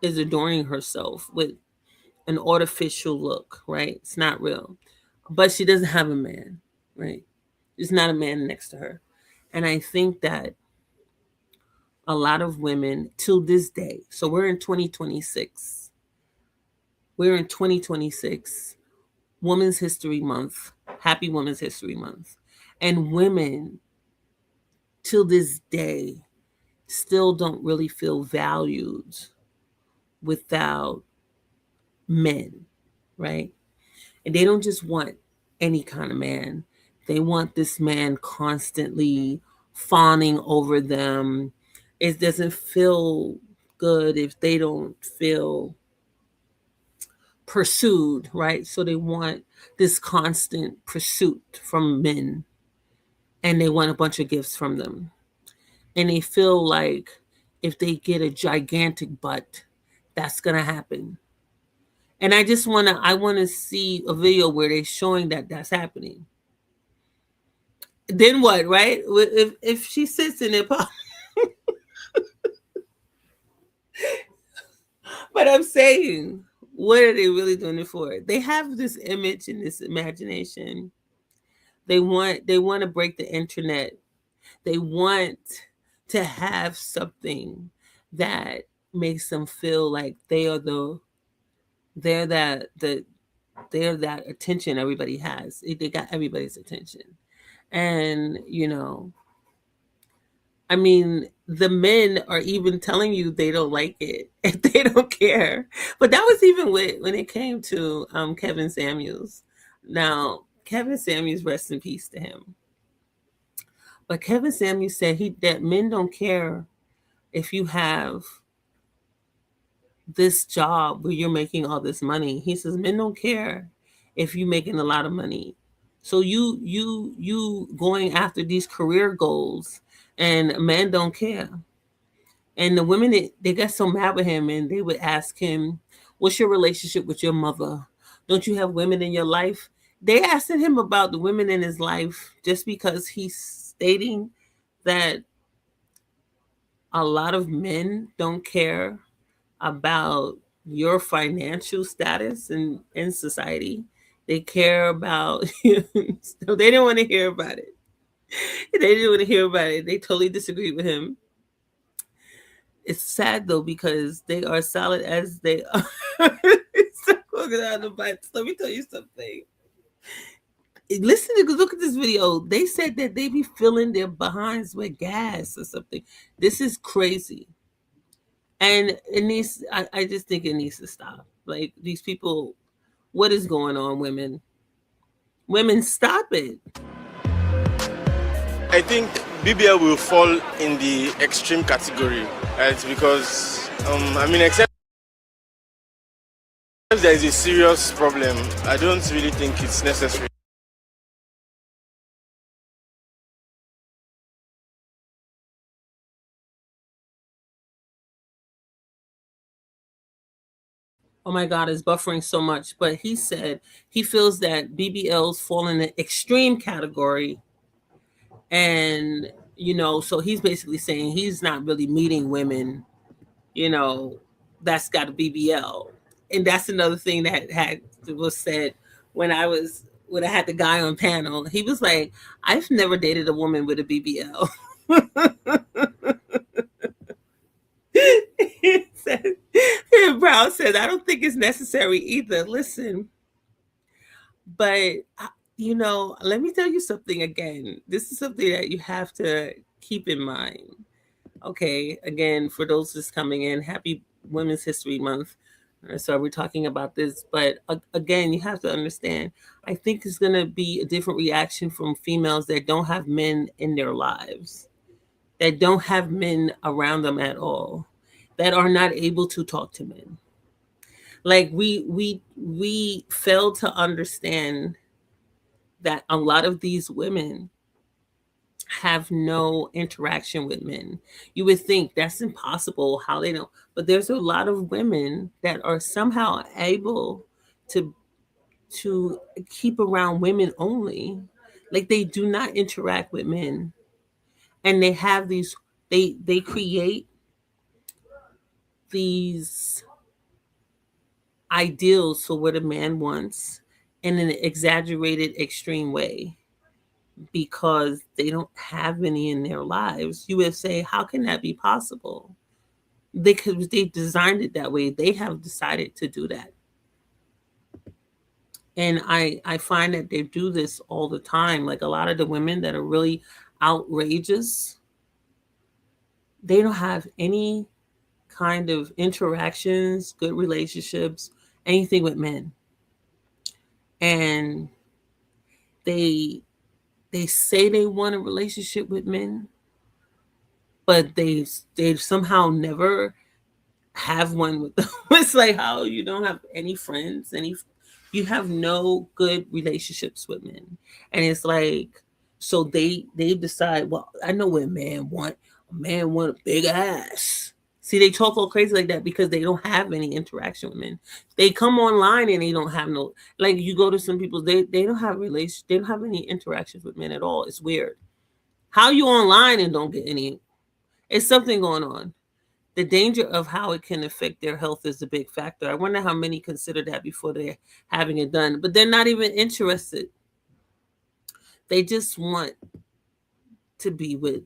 S1: is adorning herself with an artificial look, right? It's not real. But she doesn't have a man, right? There's not a man next to her. And I think that a lot of women till this day, so we're in 2026. We're in 2026, Women's History Month. Happy Women's History Month. And women till this day still don't really feel valued without men, right? And they don't just want any kind of man. They want this man constantly fawning over them. It doesn't feel good if they don't feel pursued, right? So they want this constant pursuit from men, and they want a bunch of gifts from them. And they feel like if they get a gigantic butt, that's going to happen. And I want to see a video where they're showing that that's happening. Then what, right? If she sits in it, but I'm saying, what are they really doing it for? They have this image and this imagination. They want to break the internet. They want to have something that makes them feel like they're that attention everybody has. They got everybody's attention. And, I mean, the men are even telling you they don't like it. They don't care. But that was even when it came to Kevin Samuels. Now, Kevin Samuels, rest in peace to him. But Kevin Samuels said that men don't care if you have this job where you're making all this money. He says men don't care if you're making a lot of money. So you going after these career goals, and men don't care. And the women, they got so mad with him, and they would ask him, "What's your relationship with your mother? Don't you have women in your life?" They asked him about the women in his life just because he's stating that a lot of men don't care about your financial status in society. They care about so they didn't want to hear about it. They didn't want to hear about it. They totally disagreed with him. It's sad though, because they are solid as they are. Let me tell you something. Listen to look at this video. They said that they be filling their behinds with gas or something. This is crazy. And it needs I just think it needs to stop. Like these people, what is going on, women? Women, stop it.
S11: I think BBL will fall in the extreme category, right? Because, except if there is a serious problem, I don't really think it's necessary.
S1: Oh my God, it's buffering so much. But he said he feels that BBLs fall in the extreme category. And, so he's basically saying he's not really meeting women, you know, that's got a BBL. And that's another thing that was said when I had the guy on panel. He was like, I've never dated a woman with a BBL. He said, Brown said, I don't think it's necessary either. Listen, but let me tell you something again. This is something that you have to keep in mind. Okay, again, for those just coming in, happy Women's History Month. So we're talking about this, but again, you have to understand. I think it's going to be a different reaction from females that don't have men in their lives, that don't have men around them at all, that are not able to talk to men. Like we fail to understand that a lot of these women have no interaction with men. You would think that's impossible, how they don't, but there's a lot of women that are somehow able to keep around women only. Like they do not interact with men. And they have these they create these ideals for what a man wants in an exaggerated extreme way because they don't have any in their lives. You would say, how can that be possible? Because they designed it that way. They have decided to do that. And I find that they do this all the time. Like a lot of the women that are really outrageous, they don't have any kind of interactions, good relationships, anything with men. And they say they want a relationship with men, but they somehow never have one with them. It's like how you don't have any friends, you have no good relationships with men. And it's like, so they decide, well, I know what a man want. A man want a big ass. See, they talk all crazy like that because they don't have any interaction with men. They come online and they don't have no, like you go to some people, they don't have they don't have any interactions with men at all. It's weird. How you online and don't get any? It's something going on. The danger of how it can affect their health is a big factor. I wonder how many consider that before they're having it done, but they're not even interested. They just want to be with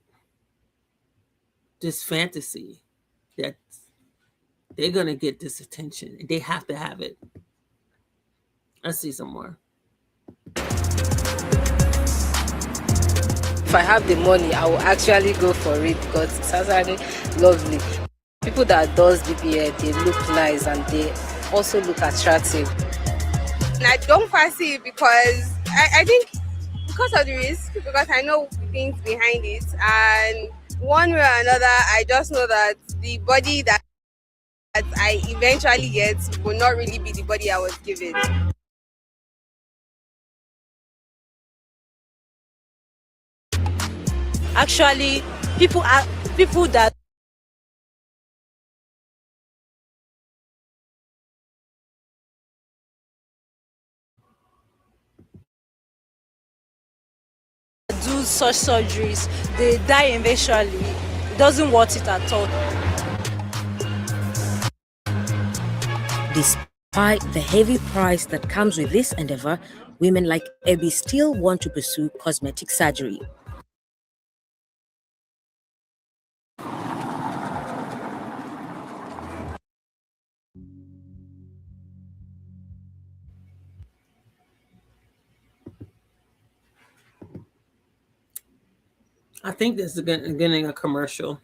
S1: this fantasy that they're going to get this attention. They have to have it. Let's see some more.
S12: If I have the money, I will actually go for it because it's actually lovely. People that does BBL, they look nice and they also look attractive.
S13: And I don't fancy it because I think because of the risk, because I know things behind it, and one way or another, I just know that the body that I eventually get will not really be the body I was given.
S14: Actually, people that do such surgeries, they die eventually. It doesn't worth it at all.
S4: Despite the heavy price that comes with this endeavor, women like Abby still want to pursue cosmetic surgery.
S1: I think this is getting a commercial.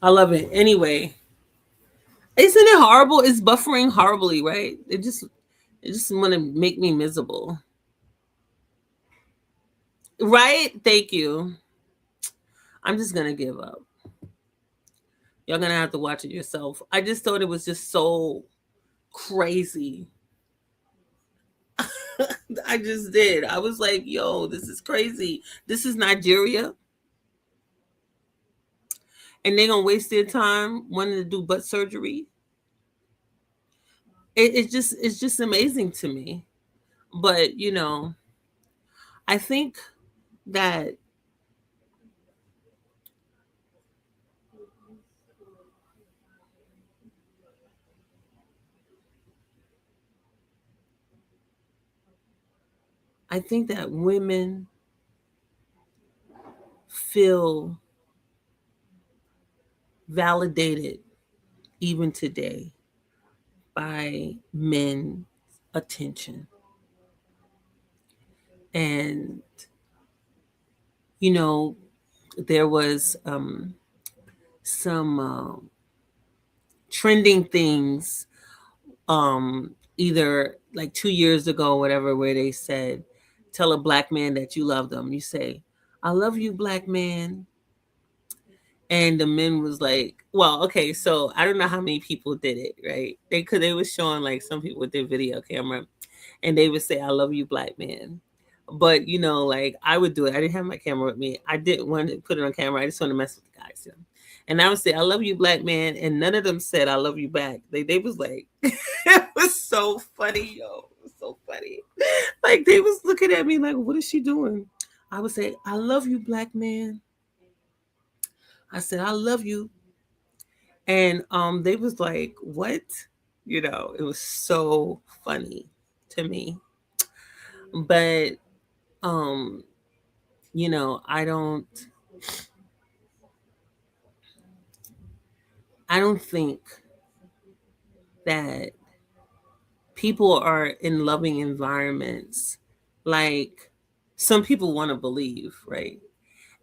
S1: I love it. Anyway, isn't it horrible? It's buffering horribly, right? It just want to make me miserable. Right? Thank you. I'm just gonna give up. Y'all gonna have to watch it yourself. I just thought it was just so crazy. I just did. I was like, yo, this is crazy. This is Nigeria. And they're gonna waste their time wanting to do butt surgery. It's just amazing to me. But I think that women feel validated even today by men's attention. And there was some trending things either like 2 years ago or whatever, where they said, tell a black man that you love them. You say, I love you, black man. And the men was like, well, okay, so I don't know how many people did it, right? They was showing like some people with their video camera, and they would say, I love you, black man. But like I would do it. I didn't have my camera with me. I didn't want to put it on camera. I just want to mess with the guys. And I would say, I love you, black man. And none of them said, I love you back. They was like, it was so funny, yo. It was so funny. Like they was looking at me like, what is she doing? I would say, I love you, black man. I said, I love you. And they was like, what? It was so funny to me. But um, I don't think that people are in loving environments like some people want to believe, right?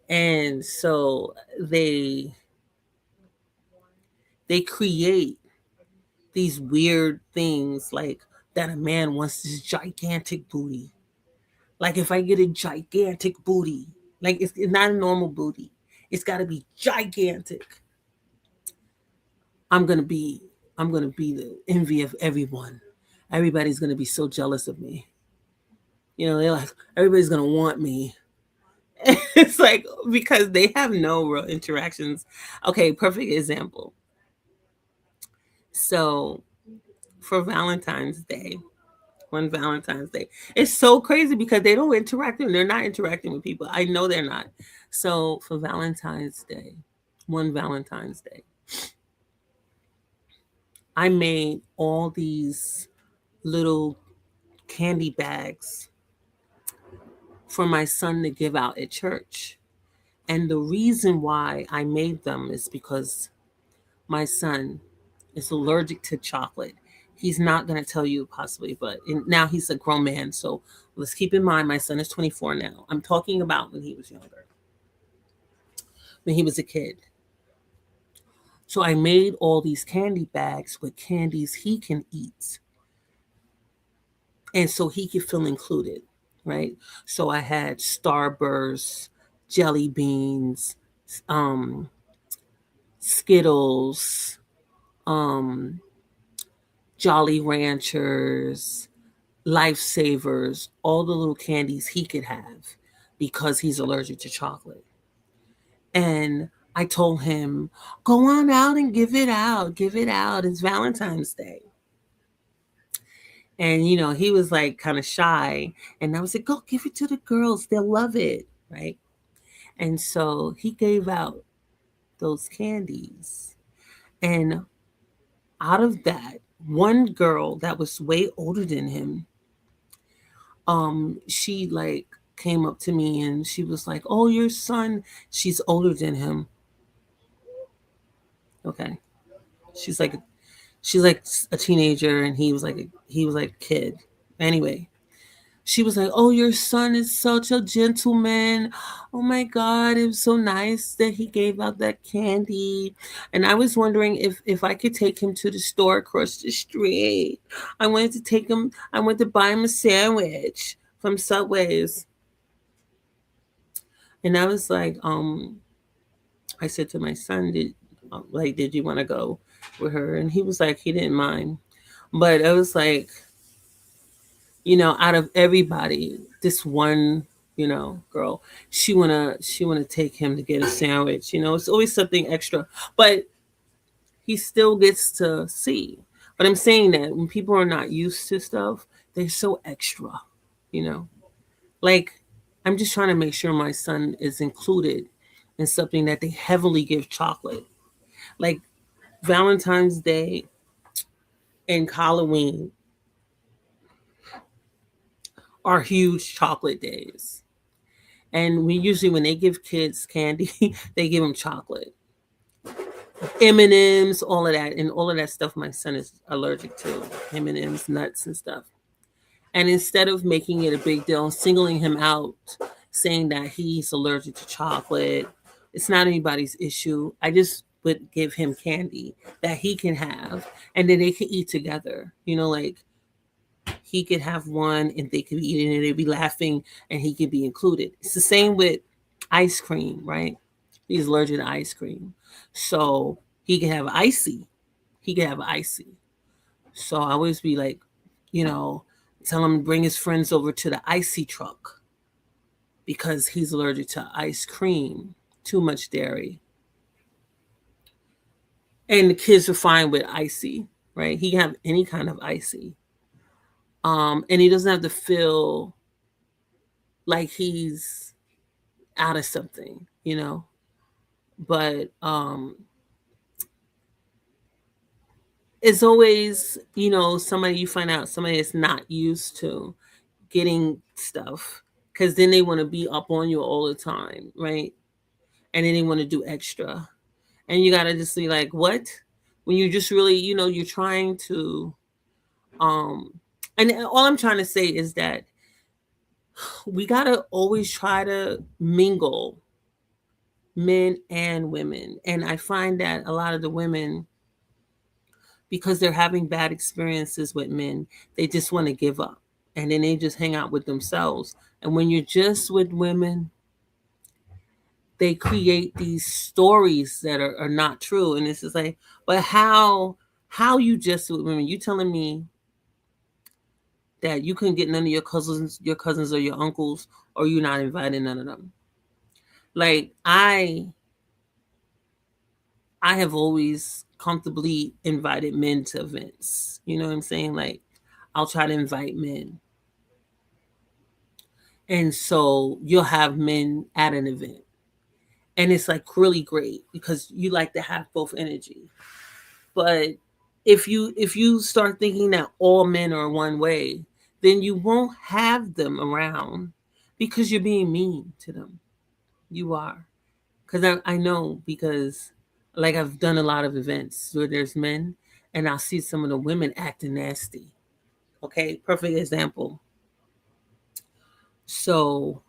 S1: And so they create these weird things like that a man wants this gigantic booty. Like if I get a gigantic booty, like it's not a normal booty. It's got to be gigantic. I'm going to be the envy of everyone. Everybody's going to be so jealous of me. They're like, everybody's going to want me. It's like, because they have no real interactions. Okay, perfect example. So for Valentine's Day, on Valentine's Day, it's so crazy because they don't interact. They're not interacting with people. I know they're not. So for Valentine's Day, one Valentine's Day, I made all these little candy bags for my son to give out at church. And the reason why I made them is because my son is allergic to chocolate. He's not going to tell you possibly, but now he's a grown man. So let's keep in mind, my son is 24 now. I'm talking about when he was younger, when he was a kid. So I made all these candy bags with candies he can eat. And so he could feel included, right? So I had Starburst, jelly beans, um, Skittles, um, Jolly Ranchers, Lifesavers, all the little candies he could have because he's allergic to chocolate. And I told him, go on out and give it out. Give it out. It's Valentine's Day. And, he was like kind of shy. And I was like, go give it to the girls. They'll love it. Right. And so he gave out those candies. And out of that, one girl that was way older than him, she like came up to me and she was like, oh, your son, she's older than him. Okay. She's like a teenager and he was like a kid. Anyway, she was like, "Oh, your son is such a gentleman. Oh my God, it was so nice that he gave out that candy." And I was wondering if I could take him to the store across the street. I wanted to take him. I wanted to buy him a sandwich from Subway's. And I was like, I said to my son, did you want to go with her? And he was like, he didn't mind. But I was like, out of everybody, this one, girl, she wanna take him to get a sandwich. It's always something extra. But he still gets to see. But I'm saying that when people are not used to stuff, they're so extra, you know. Like, I'm just trying to make sure my son is included in something that they heavily give chocolate. Like Valentine's Day and Halloween are huge chocolate days. And when they give kids candy, they give them chocolate. M&Ms, all of that. And all of that stuff my son is allergic to. M&Ms, nuts and stuff. And instead of making it a big deal, singling him out, saying that he's allergic to chocolate, it's not anybody's issue. I just would give him candy that he can have, and then they could eat together. Like he could have one and they could eat it and they'd be laughing and he could be included. It's the same with ice cream, right? He's allergic to ice cream. So he can have icy. He can have icy. So I always be like, tell him to bring his friends over to the icy truck because he's allergic to ice cream, too much dairy. And the kids are fine with icy, right? He can have any kind of icy. And he doesn't have to feel like he's out of something. But it's always, somebody you find out, somebody that's not used to getting stuff, because then they want to be up on you all the time, right? And then they want to do extra. And you got to just be like, what? When you just really, you're trying to, and all I'm trying to say is that we got to always try to mingle men and women. And I find that a lot of the women, because they're having bad experiences with men, they just want to give up. And then they just hang out with themselves. And when you're just with women, they create these stories that are not true. And it's just like, but how you just with women? You telling me that you couldn't get none of your cousins or your uncles, or you're not inviting none of them? Like I have always comfortably invited men to events. You know what I'm saying? Like I'll try to invite men. And so you'll have men at an event. And it's like really great because you like to have both energy. But if you start thinking that all men are one way, then you won't have them around because you're being mean to them. You are. Because I know, because like I've done a lot of events where there's men and I'll see some of the women acting nasty. Okay, perfect example. So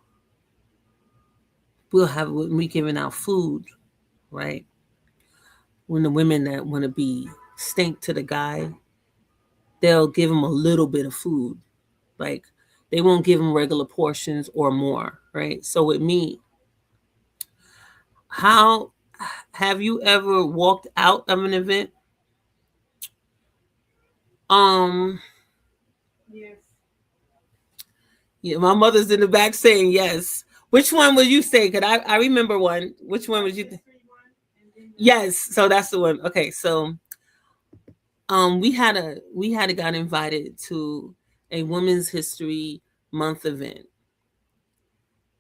S1: when we giving out food, right? When the women that want to be stink to the guy, they'll give him a little bit of food. Like they won't give him regular portions or more, right? So with me, how have you ever walked out of an event?
S9: Yes.
S1: Yeah, my mother's in the back saying yes. Which one would you say? Could I remember one. Which one would you Yes, so that's the one. Okay, so we had a got invited to a Women's History Month event.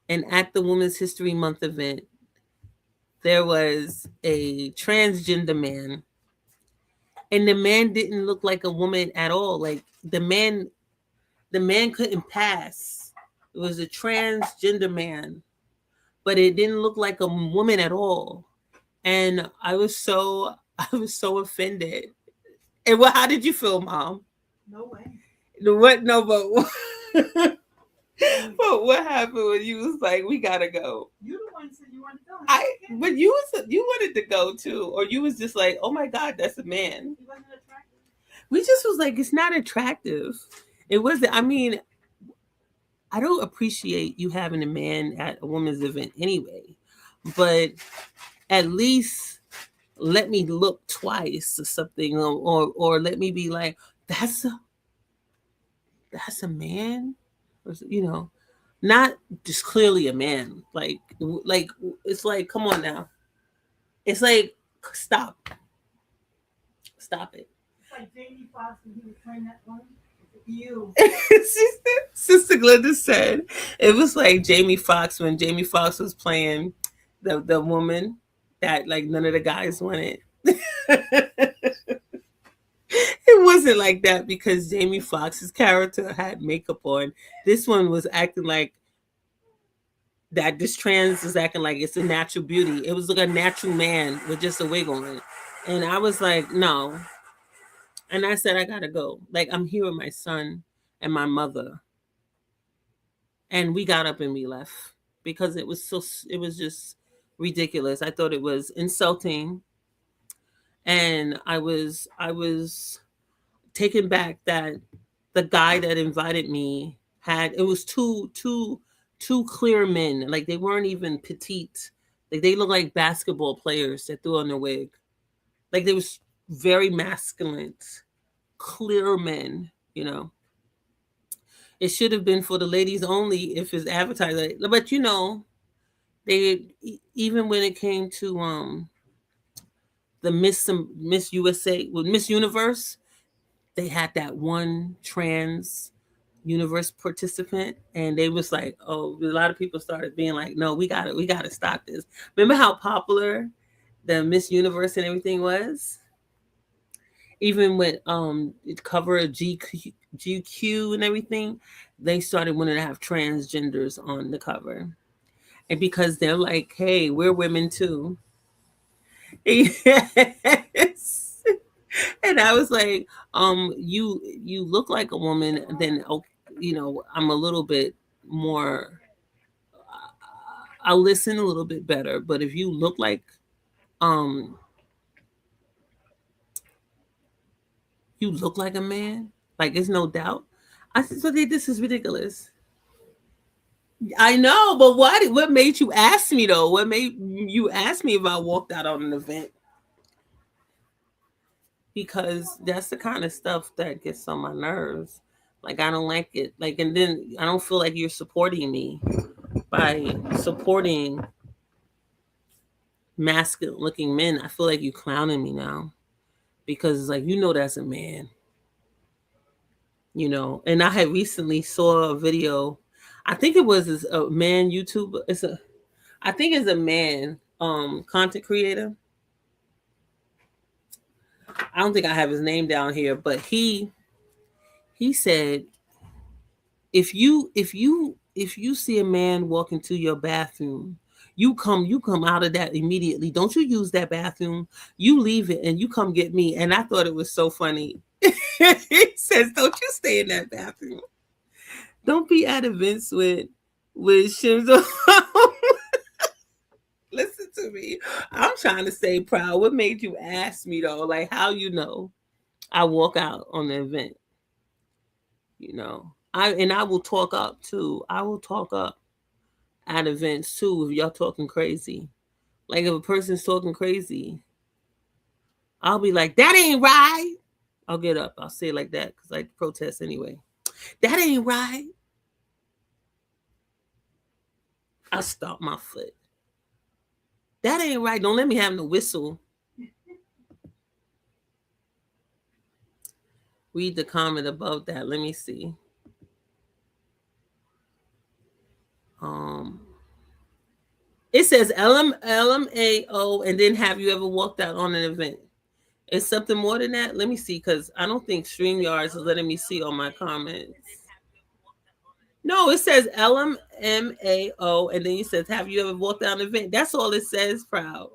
S1: And at the Women's History Month event, there was a transgender man. And the man didn't look like a woman at all. Like the man couldn't pass. It was a transgender man, but it didn't look like a woman at all. And I was so offended. And how did you feel, Mom?
S9: No way.
S1: What? No, but But what happened when you was like, we gotta go?
S15: You the one said you wanted to go.
S1: But you wanted to go too, or you was just like, oh my god, that's a man.
S15: He wasn't attractive.
S1: We just was like, it's not attractive. It wasn't. I mean, I don't appreciate you having a man at a woman's event anyway, but at least let me look twice or something, or let me be like, that's a man, or, not just clearly a man. Like it's like, come on now. It's like, stop it.
S15: It's like Jamie Foxx when he was playing that one. You.
S1: Sister Glenda said it was like Jamie Foxx when Jamie Foxx was playing the woman that like none of the guys wanted. It wasn't like that because Jamie Foxx's character had makeup on. This one was acting like that. This trans is acting like it's a natural beauty. It was like a natural man with just a wig on. And I was like, no. And I said, I gotta go. Like, I'm here with my son and my mother. And we got up and we left because it was just ridiculous. I thought it was insulting. And I was taken back that the guy that invited me it was two clear men. Like, they weren't even petite. Like, they looked like basketball players that threw on their wig. Like, they was very masculine, clear men, It should have been for the ladies only if it's advertised. But they, even when it came to the Miss USA, with Miss Universe, they had that one trans universe participant, and they was like, oh, a lot of people started being like, no, we gotta stop this. Remember how popular the Miss Universe and everything was? Even with cover of GQ and everything, they started wanting to have transgenders on the cover. And because they're like, hey, we're women too. Yes. And I was like, you look like a woman, then I'm a little bit more, I'll listen a little bit better. But if you look like a man, like, it's no doubt. I said, so this is ridiculous. I know, but what made you ask me though? What made you ask me if I walked out on an event? Because that's the kind of stuff that gets on my nerves. Like, I don't like it. Like, and then I don't feel like you're supporting me by supporting masculine looking men. I feel like you're clowning me now because it's like, that's a man. And I had recently saw a video. I think it was a man YouTuber. I think it's a man content creator. I don't think I have his name down here, but he said, if you see a man walk into your bathroom, you come out of that immediately. Don't you use that bathroom. You leave it and you come get me. And I thought it was so funny. He says, don't you stay in that bathroom. Don't be at events with shims on. Listen to me. I'm trying to stay proud. What made you ask me though? Like, how I walk out on the event? I will talk up too. I will talk up at events too if y'all talking crazy. Like, if a person's talking crazy, I'll be like, that ain't right. I'll get up. I'll say it like that because I protest anyway. That ain't right. I stomp my foot. That ain't right. Don't let me have no whistle. Read the comment above that. Let me see. It says LMAO, and then have you ever walked out on an event? It's something more than that. Let me see, because I don't think StreamYards is letting me see all my comments. No, it says LMAO, and then it says, have you ever walked out on an event? That's all it says, Proud.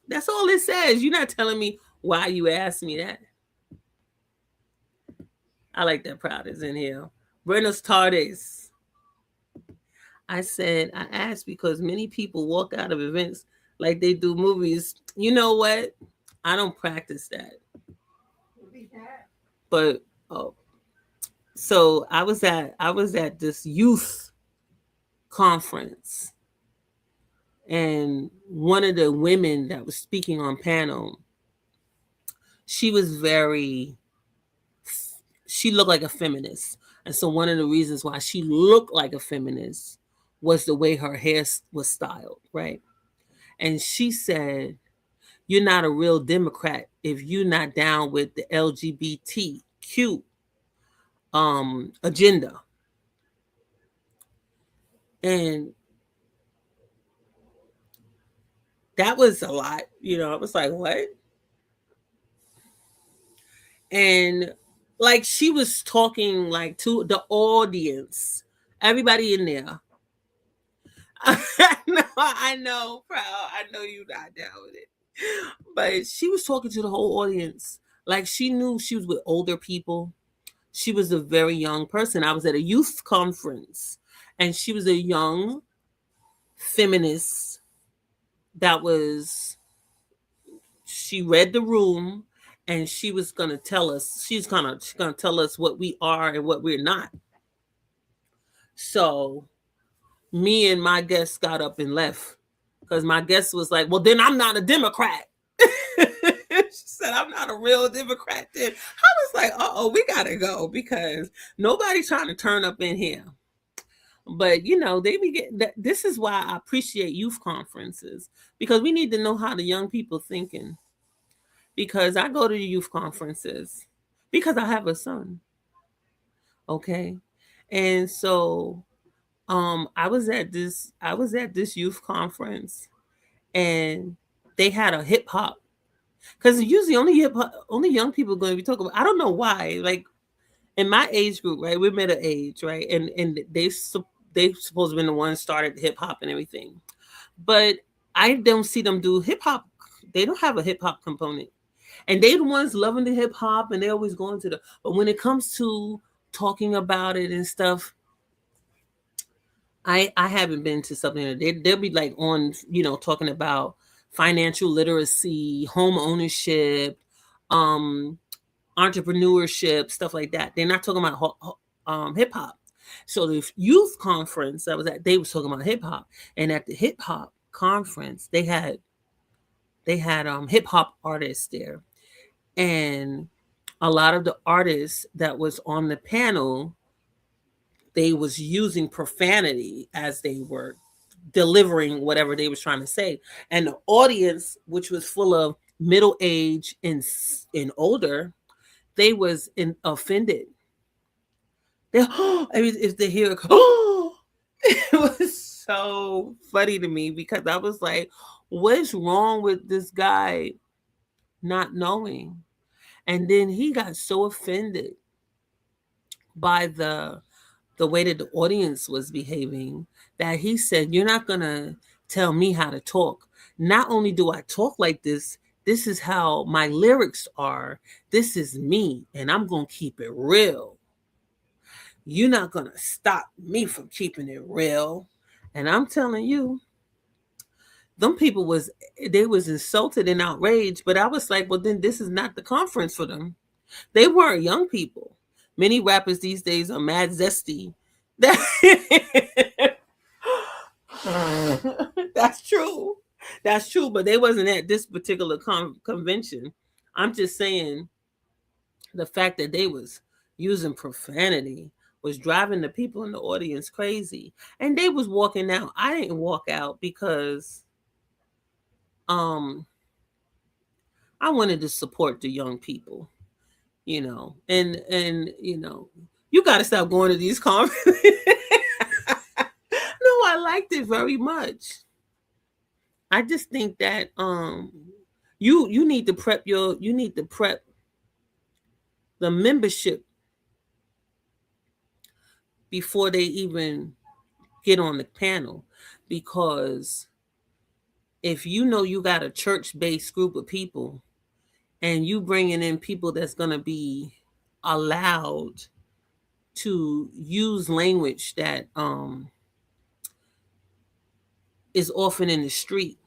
S1: That's all it says. You're not telling me why you asked me that. I like that Proud is in here. Buenos tardes. I said, I asked because many people walk out of events like they do movies. You know what? I don't practice that. But oh, so I was at this youth conference, and one of the women that was speaking on panel, she was very she looked like a feminist. And so one of the reasons why she looked like a feminist was the way her hair was styled, right? And she said, "You're not a real Democrat if you're not down with the LGBTQ agenda." And that was a lot, I was like, "What?" And like she was talking like to the audience, everybody in there. I know, proud. I know you not down with it. But she was talking to the whole audience. Like she knew she was with older people. She was a very young person. I was at a youth conference, and she was a young feminist that was, she read the room, and she was going to tell us, she's going to tell us what we are and what we're not. So me and my guest got up and left because my guest was like, "Well, then I'm not a Democrat." She said, "I'm not a real Democrat." Then I was like, "Uh-oh, we gotta go because nobody's trying to turn up in here." But they be getting that. This is why I appreciate youth conferences, because we need to know how the young people thinking. Because I go to the youth conferences because I have a son. Okay. And so I was at this youth conference, and they had a hip hop, because usually only young people are going to be talking about. I don't know why. Like in my age group, right? We're middle age, right? And they supposed to be the ones started hip hop and everything, but I don't see them do hip hop. They don't have a hip hop component, and they the ones loving the hip hop, and they always going to the. But when it comes to talking about it and stuff, I haven't been to something that they'll be like on, talking about financial literacy, home ownership, um, entrepreneurship, stuff like that. They're not talking about hip hop. So the youth conference I was at, they was talking about hip hop, and at the hip hop conference, they had hip hop artists there, and a lot of the artists that was on the panel, they was using profanity as they were delivering whatever they was trying to say, and the audience, which was full of middle age and older, they was offended. They if they hear it was so funny to me, because I was like, what's wrong with this guy not knowing? And then he got so offended by the way that the audience was behaving, that he said, "You're not going to tell me how to talk. Not only do I talk like this is how my lyrics are. This is me, and I'm going to keep it real. You're not going to stop me from keeping it real." And I'm telling you, them people was insulted and outraged, but I was like, well, then this is not the conference for them. They weren't young people. Many rappers these days are mad zesty. That's true. That's true, but they wasn't at this particular convention. I'm just saying the fact that they was using profanity was driving the people in the audience crazy. And they was walking out. I didn't walk out because um I wanted to support the young people, and you got to stop going to these conferences. No, I liked it very much. I just think that you need to prep the membership before they even get on the panel, because if you got a church-based group of people, and you bringing in people that's going to be allowed to use language that is often in the street,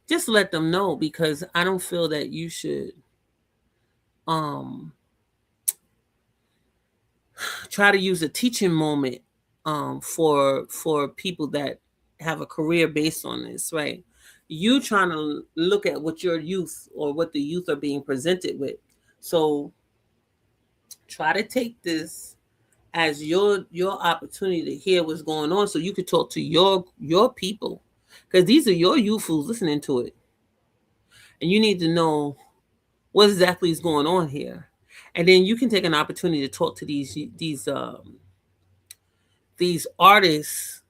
S1: just let them know, because I don't feel that you should um try to use a teaching moment for people that have a career based on this, right? You trying to look at what your youth or what the youth are being presented with. So try to take this as your opportunity to hear what's going on, so you could talk to your people, because these are your youth who's listening to it, and you need to know what exactly is going on here, and then you can take an opportunity to talk to these artists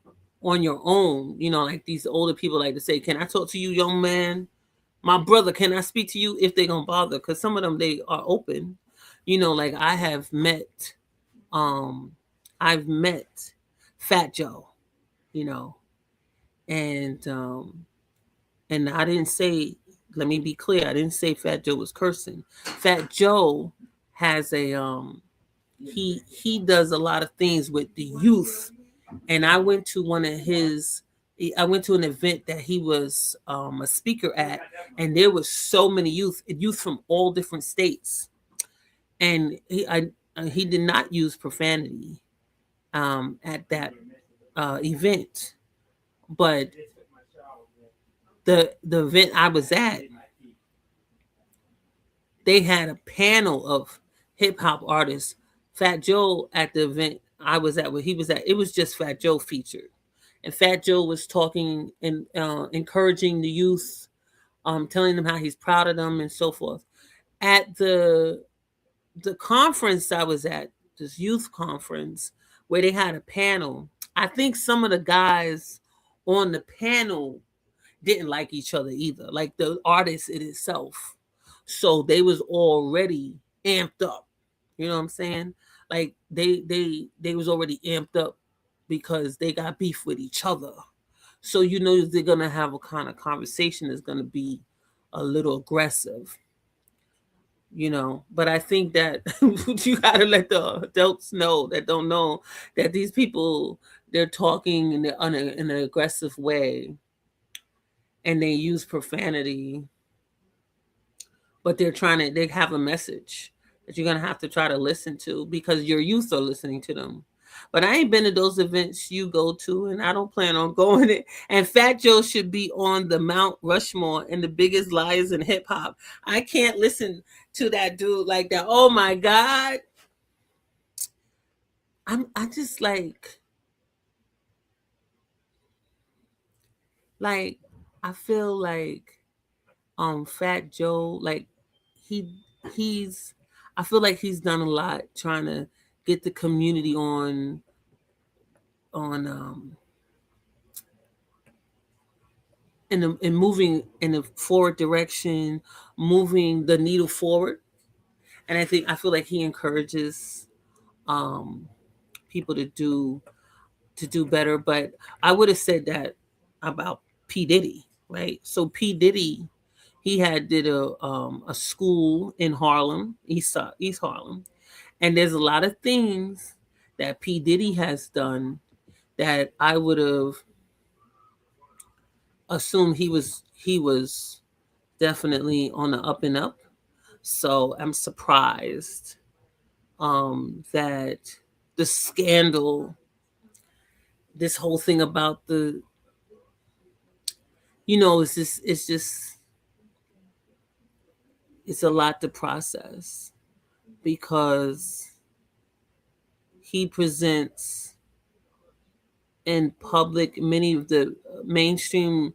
S1: on your own. You know, like these older people like to say, "Can I talk to you, young man? My brother, can I speak to you?" If they're gonna bother, because some of them, they are open. You know, like um I've met Fat Joe, you know, and I didn't say, let me be clear, I didn't say Fat Joe was cursing. Fat Joe has a he does a lot of things with the youth, and I went to an event that he was a speaker at, and there was so many youth from all different states, and he did not use profanity at that event, but the event I was at, they had a panel of hip hop artists. Fat Joe at the event I was at, where he was at, it was just Fat Joe featured, and Fat Joe was talking and encouraging the youth, telling them how he's proud of them and so forth. At the conference I was at, this youth conference, where they had a panel, I think some of the guys on the panel didn't like each other either, like the artist in itself. So they was already amped up. You know what I'm saying? Like they was already amped up because they got beef with each other. So you know they're gonna have a kind of conversation that's gonna be a little aggressive, you know. But I think that you got to let the adults know that don't know that these people, they're talking in an aggressive way, and they use profanity, but they have a message that you're going to have to try to listen to, because your youth are listening to them. But I ain't been to those events you go to, and I don't plan on going it. And Fat Joe should be on the Mount Rushmore and the biggest liars in hip hop. I can't listen to that dude like that. Oh my God. I just like I feel like Fat Joe, like he he's I feel like he's done a lot trying to get the community on in moving in a forward direction, moving the needle forward. And I feel like he encourages um people to do better. But I would have said that about P. Diddy, right? So P. Diddy, he had did a school in Harlem, East Harlem, and there's a lot of things that P. Diddy has done that I would have assumed he was definitely on the up and up. So I'm surprised that the scandal, this whole thing about it's just it's a lot to process, because he presents in public, many of the mainstream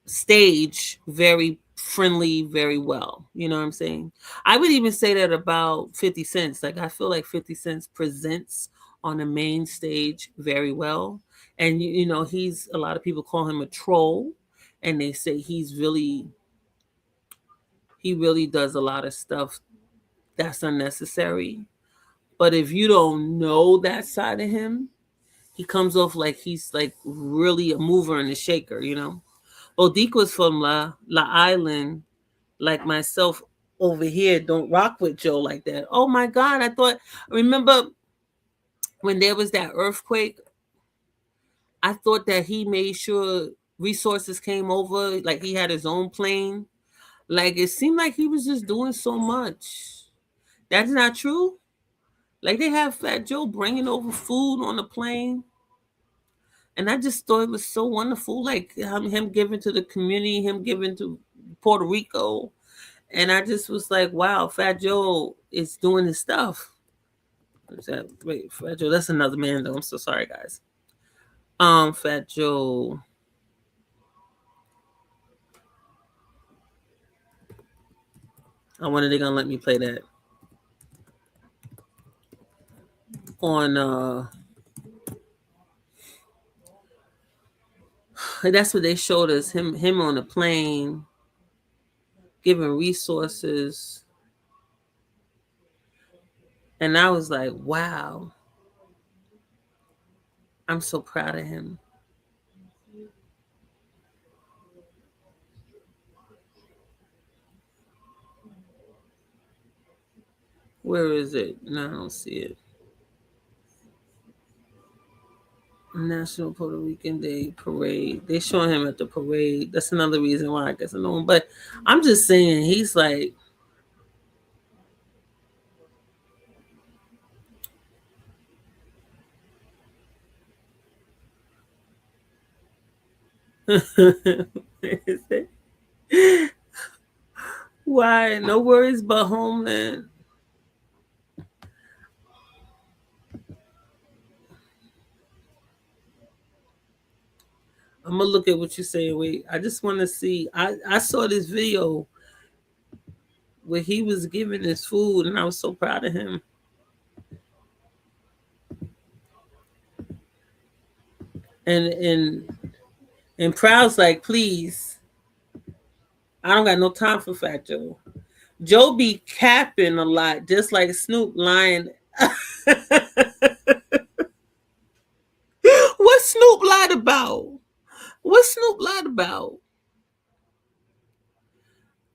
S1: stage, very friendly, very well. You know what I'm saying? I would even say that about 50 Cent. Like, I feel like 50 Cent presents on the main stage very well. And you know, he's a lot of people call him a troll, and they say he really does a lot of stuff that's unnecessary. But if you don't know that side of him, he comes off like he's like really a mover and a shaker, you know. Odiqua's from La Island, like myself, over here don't rock with Joe like that. Oh my God. Remember when there was that earthquake, I thought that he made sure resources came over, like he had his own plane. Like it seemed like he was just doing so much. That's not true. Like they have Fat Joe bringing over food on the plane. And I just thought it was so wonderful, like him giving to the community, him giving to Puerto Rico. And I just was like, wow, Fat Joe is doing his stuff. Wait, Fat Joe, that's another man though. I'm so sorry, guys. Fat Joe. I wonder they're gonna let me play that on. That's what they showed us. Him on the plane, giving resources, and I was like, wow. I'm so proud of him. Where is it? No, I don't see it. National Puerto Rican Day Parade. They show him at the parade. That's another reason why I guess I know him. But I'm just saying, he's like, why? No worries but homeland. I'm gonna look at what you're saying. Wait, I just want to see. I saw this video where he was giving his food, and I was so proud of him. And Proud's like, please, I don't got no time for Fat Joe. Joe be capping a lot, just like Snoop lying. What Snoop lied about? What Snoop lied about?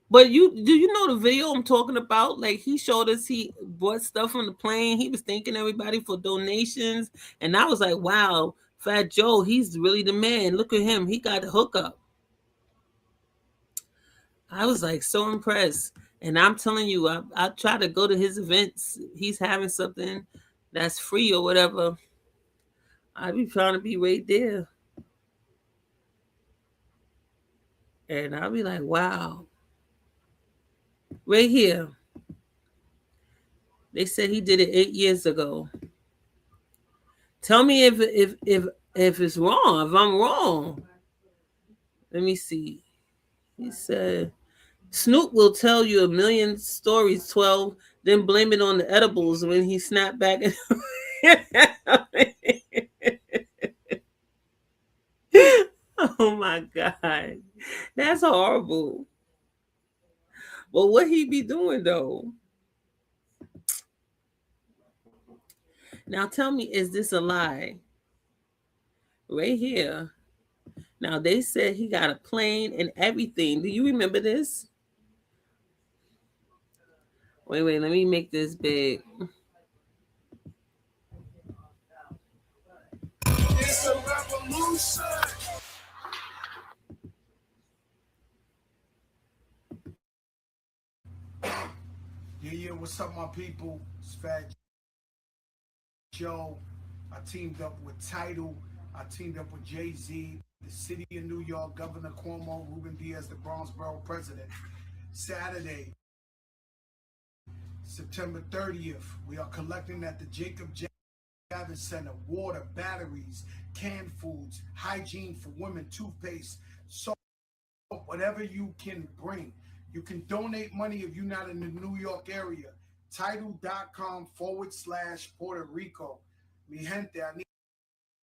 S1: But do you know the video I'm talking about? Like he showed us he bought stuff on the plane. He was thanking everybody for donations, and I was like, wow, Fat Joe, he's really the man. Look at him, he got the hookup. I was like so impressed, and I'm telling you, I try to go to his events. He's having something that's free or whatever. I be trying to be right there, and I'll be like, wow. Right here. They said he did it 8 years ago. Tell me if it's wrong, if I'm wrong. Let me see. He said Snoop will tell you a million stories, 12, then blame it on the edibles when he snapped back. Oh my God. That's horrible. But what he be doing though? Now tell me, is this a lie? Right here. Now they said he got a plane and everything. Do you remember this? Wait, let me make this big.
S16: It's a revolution. Yeah, what's up, my people? It's Fat Joe. I teamed up with Tidal. I teamed up with Jay-Z, the city of New York, Governor Cuomo, Ruben Diaz, the Bronx Borough President. Saturday, September 30th, we are collecting at the Jacob Javits Center water, batteries, canned foods, hygiene for women, toothpaste, soap, whatever you can bring. You can donate money if you're not in the New York area. Tidal.com/Puerto Rico. Mi gente, I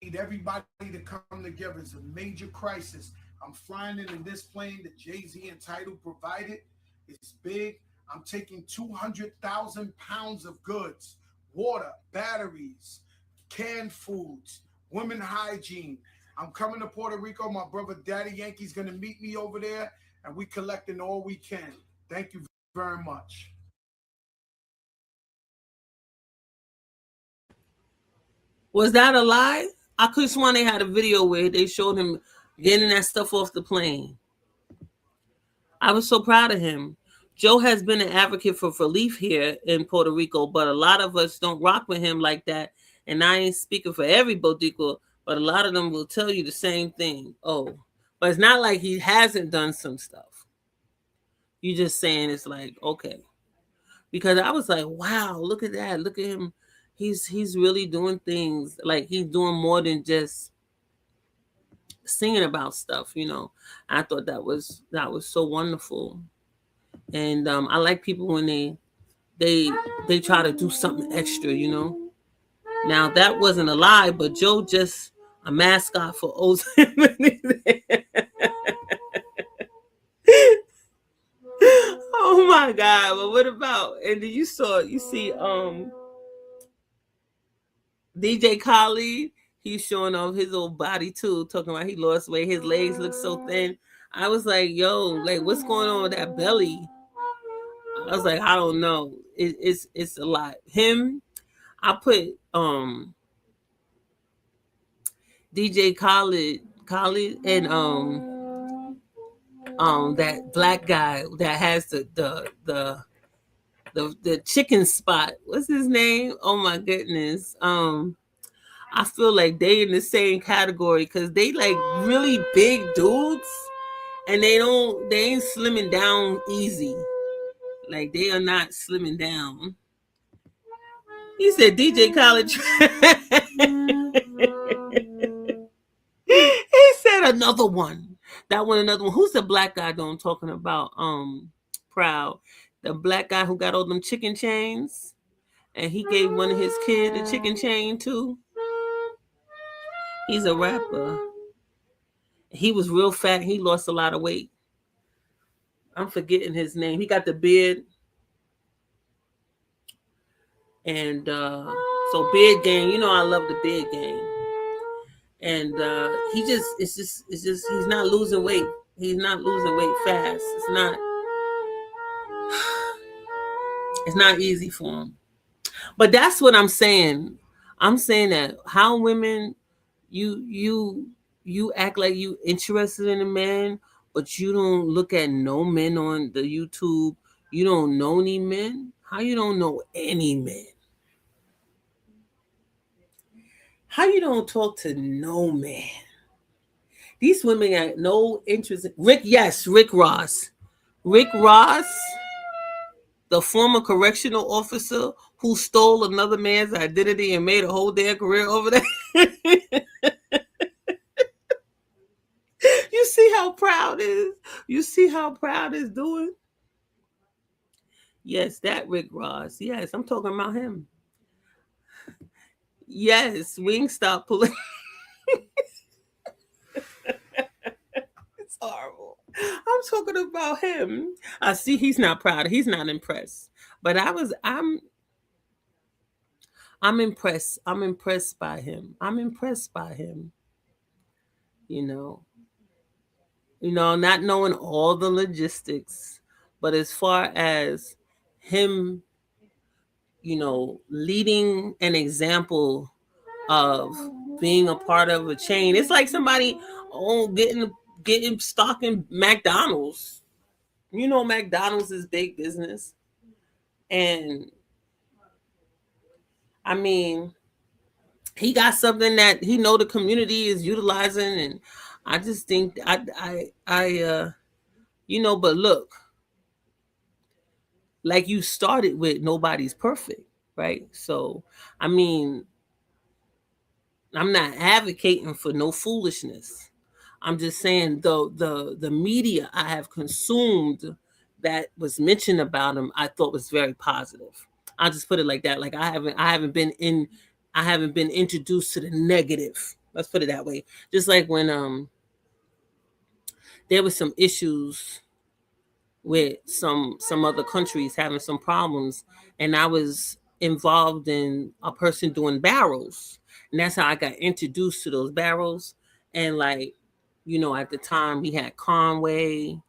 S16: need everybody to come together. It's a major crisis. I'm flying in this plane that Jay-Z and Tidal provided. It's big. I'm taking 200,000 pounds of goods, water, batteries, canned foods, women hygiene. I'm coming to Puerto Rico. My brother Daddy Yankee's going to meet me over there, and we collecting all we can. Thank you very much.
S1: Was that a lie? I could have sworn they had a video where they showed him getting that stuff off the plane. I was so proud of him. Joe has been an advocate for relief here in Puerto Rico, but a lot of us don't rock with him like that. And I ain't speaking for every Boricua, but a lot of them will tell you the same thing. Oh, but it's not like he hasn't done some stuff. You just saying it's like, okay. Because I was like, wow, look at that. Look at him. He's really doing things. Like he's doing more than just singing about stuff, you know. I thought that was so wonderful. And I like people when they try to do something extra, you know. Now that wasn't a lie, but Joe just a mascot for Old Oh my God! But what about? And then you see DJ Khaled. He's showing off his old body too, talking about he lost weight, his legs look so thin. I was like, yo, like what's going on with that belly? I was like, I don't know. It's a lot. Him, I put DJ Khaled and that black guy that has the chicken spot. What's his name? Oh my goodness. I feel like they in the same category because they like really big dudes and they ain't slimming down easy. Like they are not slimming down. He said DJ Khaled. He said another one. That one, another one. Who's the black guy though I'm talking about? Proud. The black guy who got all them chicken chains. And he gave one of his kids a chicken chain too. He's a rapper. He was real fat. He lost a lot of weight. I'm forgetting his name. He got the beard. And so beard gang, you know I love the beard gang. And it's just he's not losing weight. He's not losing weight fast. It's not easy for him. But that's what I'm saying. I'm saying that how women you act like you interested in a man, but you don't look at no men on the YouTube. You don't know any men. How you don't know any men? How you don't talk to no man? These women got no interest. Rick Ross. Rick Ross, the former correctional officer who stole another man's identity and made a whole damn career over there. You see how proud is? You see how proud is doing? Yes, that Rick Ross. Yes, I'm talking about him. Yes, Wingstop police. It's horrible. I'm talking about him. I see he's not proud. He's not impressed. But I'm impressed. I'm impressed by him. I'm impressed by him. You know, not knowing all the logistics, but as far as him, leading an example of being a part of a chain. It's like somebody getting stock in McDonald's. You know, McDonald's is big business. And I mean, he got something that he know the community is utilizing, and I just think but look, like you started with, nobody's perfect, right? So I mean, I'm not advocating for no foolishness. I'm just saying the media I have consumed that was mentioned about him, I thought was very positive. I'll just put it like that. Like I haven't been introduced to the negative. Let's put it that way. Just like when there was some issues with some other countries having some problems, and I was involved in a person doing barrels, and that's how I got introduced to those barrels. And like, at the time we had Conway,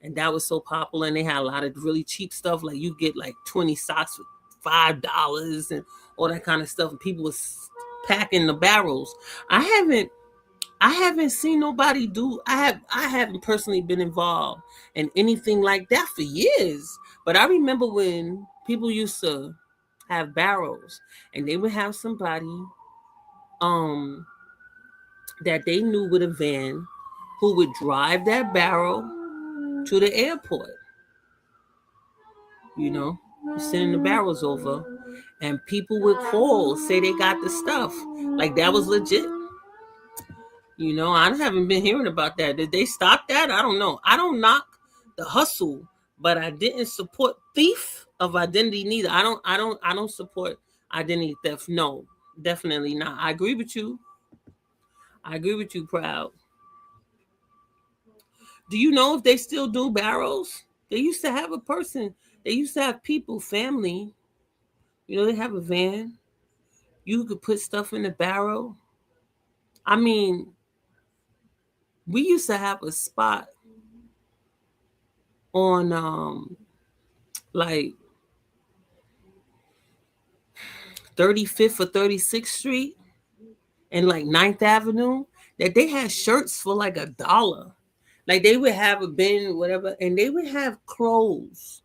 S1: and that was so popular. And they had a lot of really cheap stuff, like you get like 20 socks for $5 and all that kind of stuff. And people was packing the barrels. I haven't seen nobody do. I haven't personally been involved in anything like that for years. But I remember when people used to have barrels, and they would have somebody um that they knew with a van who would drive that barrel to the airport. You know, sending the barrels over, and people would call, say they got the stuff. Like that was legit. You know, I haven't been hearing about that. Did they stop that? I don't know. I don't knock the hustle, but I didn't support thief of identity neither. I don't support identity theft. No, definitely not. I agree with you. I agree with you, Proud. Do you know if they still do barrels? They used to have a person, they used to have people, family, you know, they have a van. You could put stuff in the barrel. I mean, we used to have a spot on like 35th or 36th Street and like 9th Avenue that they had shirts for like $1. Like they would have a bin, whatever, and they would have clothes.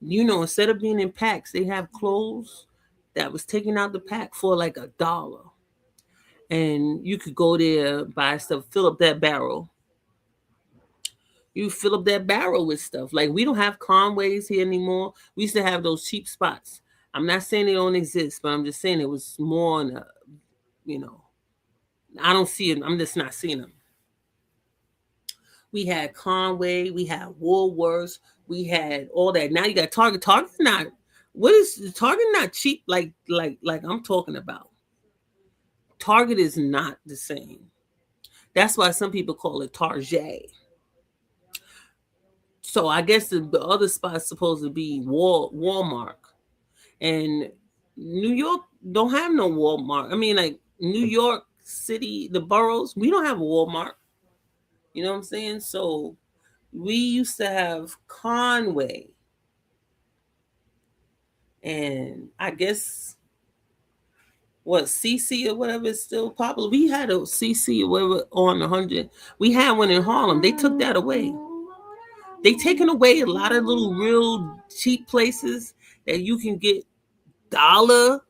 S1: You know, instead of being in packs, they have clothes that was taken out the pack for like $1. And you could go there, buy stuff, fill up that barrel. You fill up that barrel with stuff. Like we don't have Conways here anymore. We used to have those cheap spots. I'm not saying they don't exist, but I'm just saying it was more on a, you know, I don't see it. I'm just not seeing them. We had Conway, we had Woolworths, we had all that. Now you got Target. Target's not. What is Target not cheap? Like I'm talking about. Target is not the same. That's why some people call it Target. So I guess the other spot's supposed to be Walmart, and New York don't have no Walmart. I mean, like New York City, the boroughs, we don't have a Walmart. You know what I'm saying? So we used to have Conway, and I guess what CC or whatever is still popular. We had a CC or whatever on 100. We had one in Harlem. They took that away. They taken away a lot of little real cheap places that you can get dollar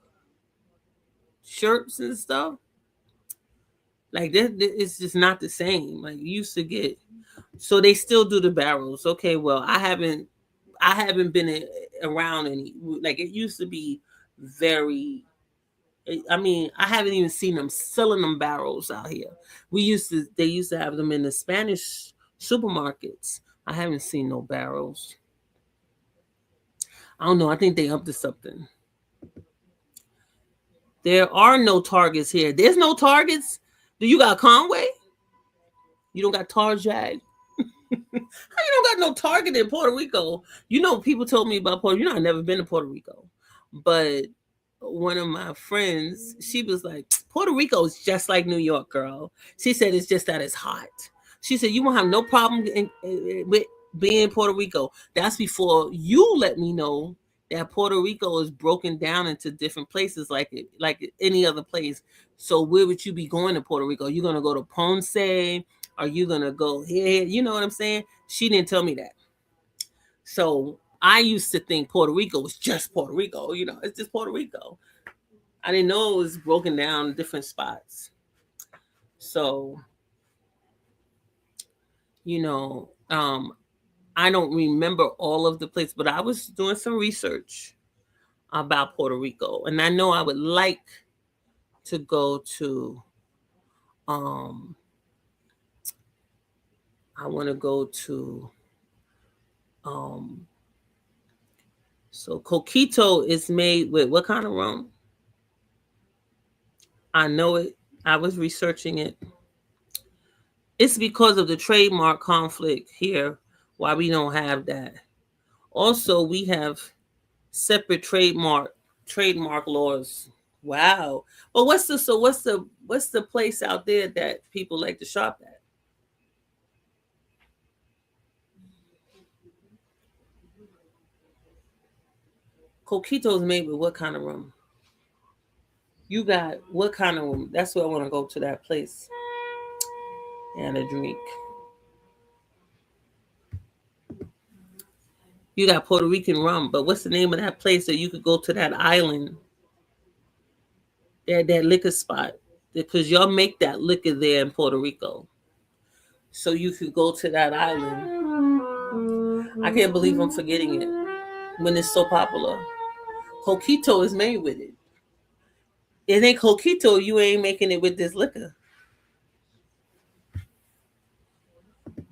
S1: shirts and stuff. Like that, it's just not the same. Like you used to get. So they still do the barrels. Okay, well I haven't been around any. Like it used to be very. I mean, I haven't even seen them selling them barrels out here. They used to have them in the Spanish supermarkets. I haven't seen no barrels. I don't know. I think they up to something. There are no Targets here. There's no Targets. Do you got Conway? You don't got Target? How you don't got no Target in Puerto Rico? You know, people told me about Puerto Rico. You know, I've never been to Puerto Rico. But one of my friends, she was like, Puerto Rico is just like New York, girl. She said it's just that it's hot. She said you won't have no problem with being in Puerto Rico. That's before you let me know that Puerto Rico is broken down into different places like any other place. So where would you be going to Puerto Rico? Are you gonna go to Ponce? Are you gonna go here? You know what I'm saying? She didn't tell me that. So I used to think Puerto Rico was just Puerto Rico. You know, it's just Puerto Rico. I didn't know it was broken down different spots. So, you know, I don't remember all of the places, but I was doing some research about Puerto Rico, and I know I would like to go to. Um, I want to go to. Um, so coquito is made with what kind of rum? I know it. I was researching it. It's because of the trademark conflict here why we don't have that. Also, we have separate trademark laws. Wow. But what's the place out there that people like to shop at? Coquito is made with what kind of rum? You got what kind of rum? That's where I want to go to that place and a drink. You got Puerto Rican rum, but what's the name of that place that you could go to that island, that liquor spot? Because y'all make that liquor there in Puerto Rico. So you could go to that island. I can't believe I'm forgetting it when it's so popular. Coquito is made with it. It ain't Coquito, you ain't making it with this liquor.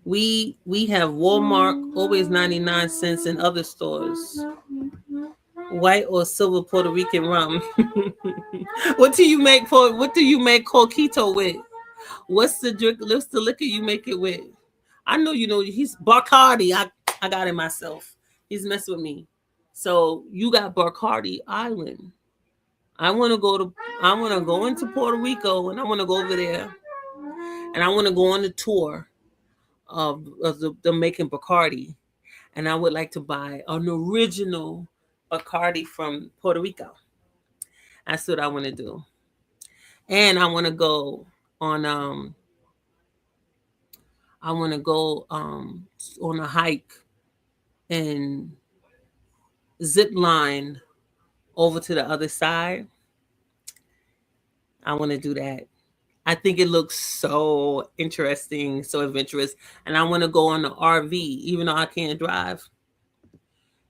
S1: We have Walmart, always 99 cents in other stores. White or silver Puerto Rican rum. What do you make Coquito with? What's the drink? What's the liquor you make it with? I know you know he's Bacardi. I got it myself. He's messing with me. So you got Bacardi Island. I want to go into Puerto Rico and I want to go over there and I want to go on the tour of the making Bacardi, and I would like to buy an original Bacardi from Puerto Rico. That's what I want to do, and I want to go on on a hike and zip line over to the other side. I want to do that. I think it looks so interesting, so adventurous, and I want to go on the RV, even though I can't drive.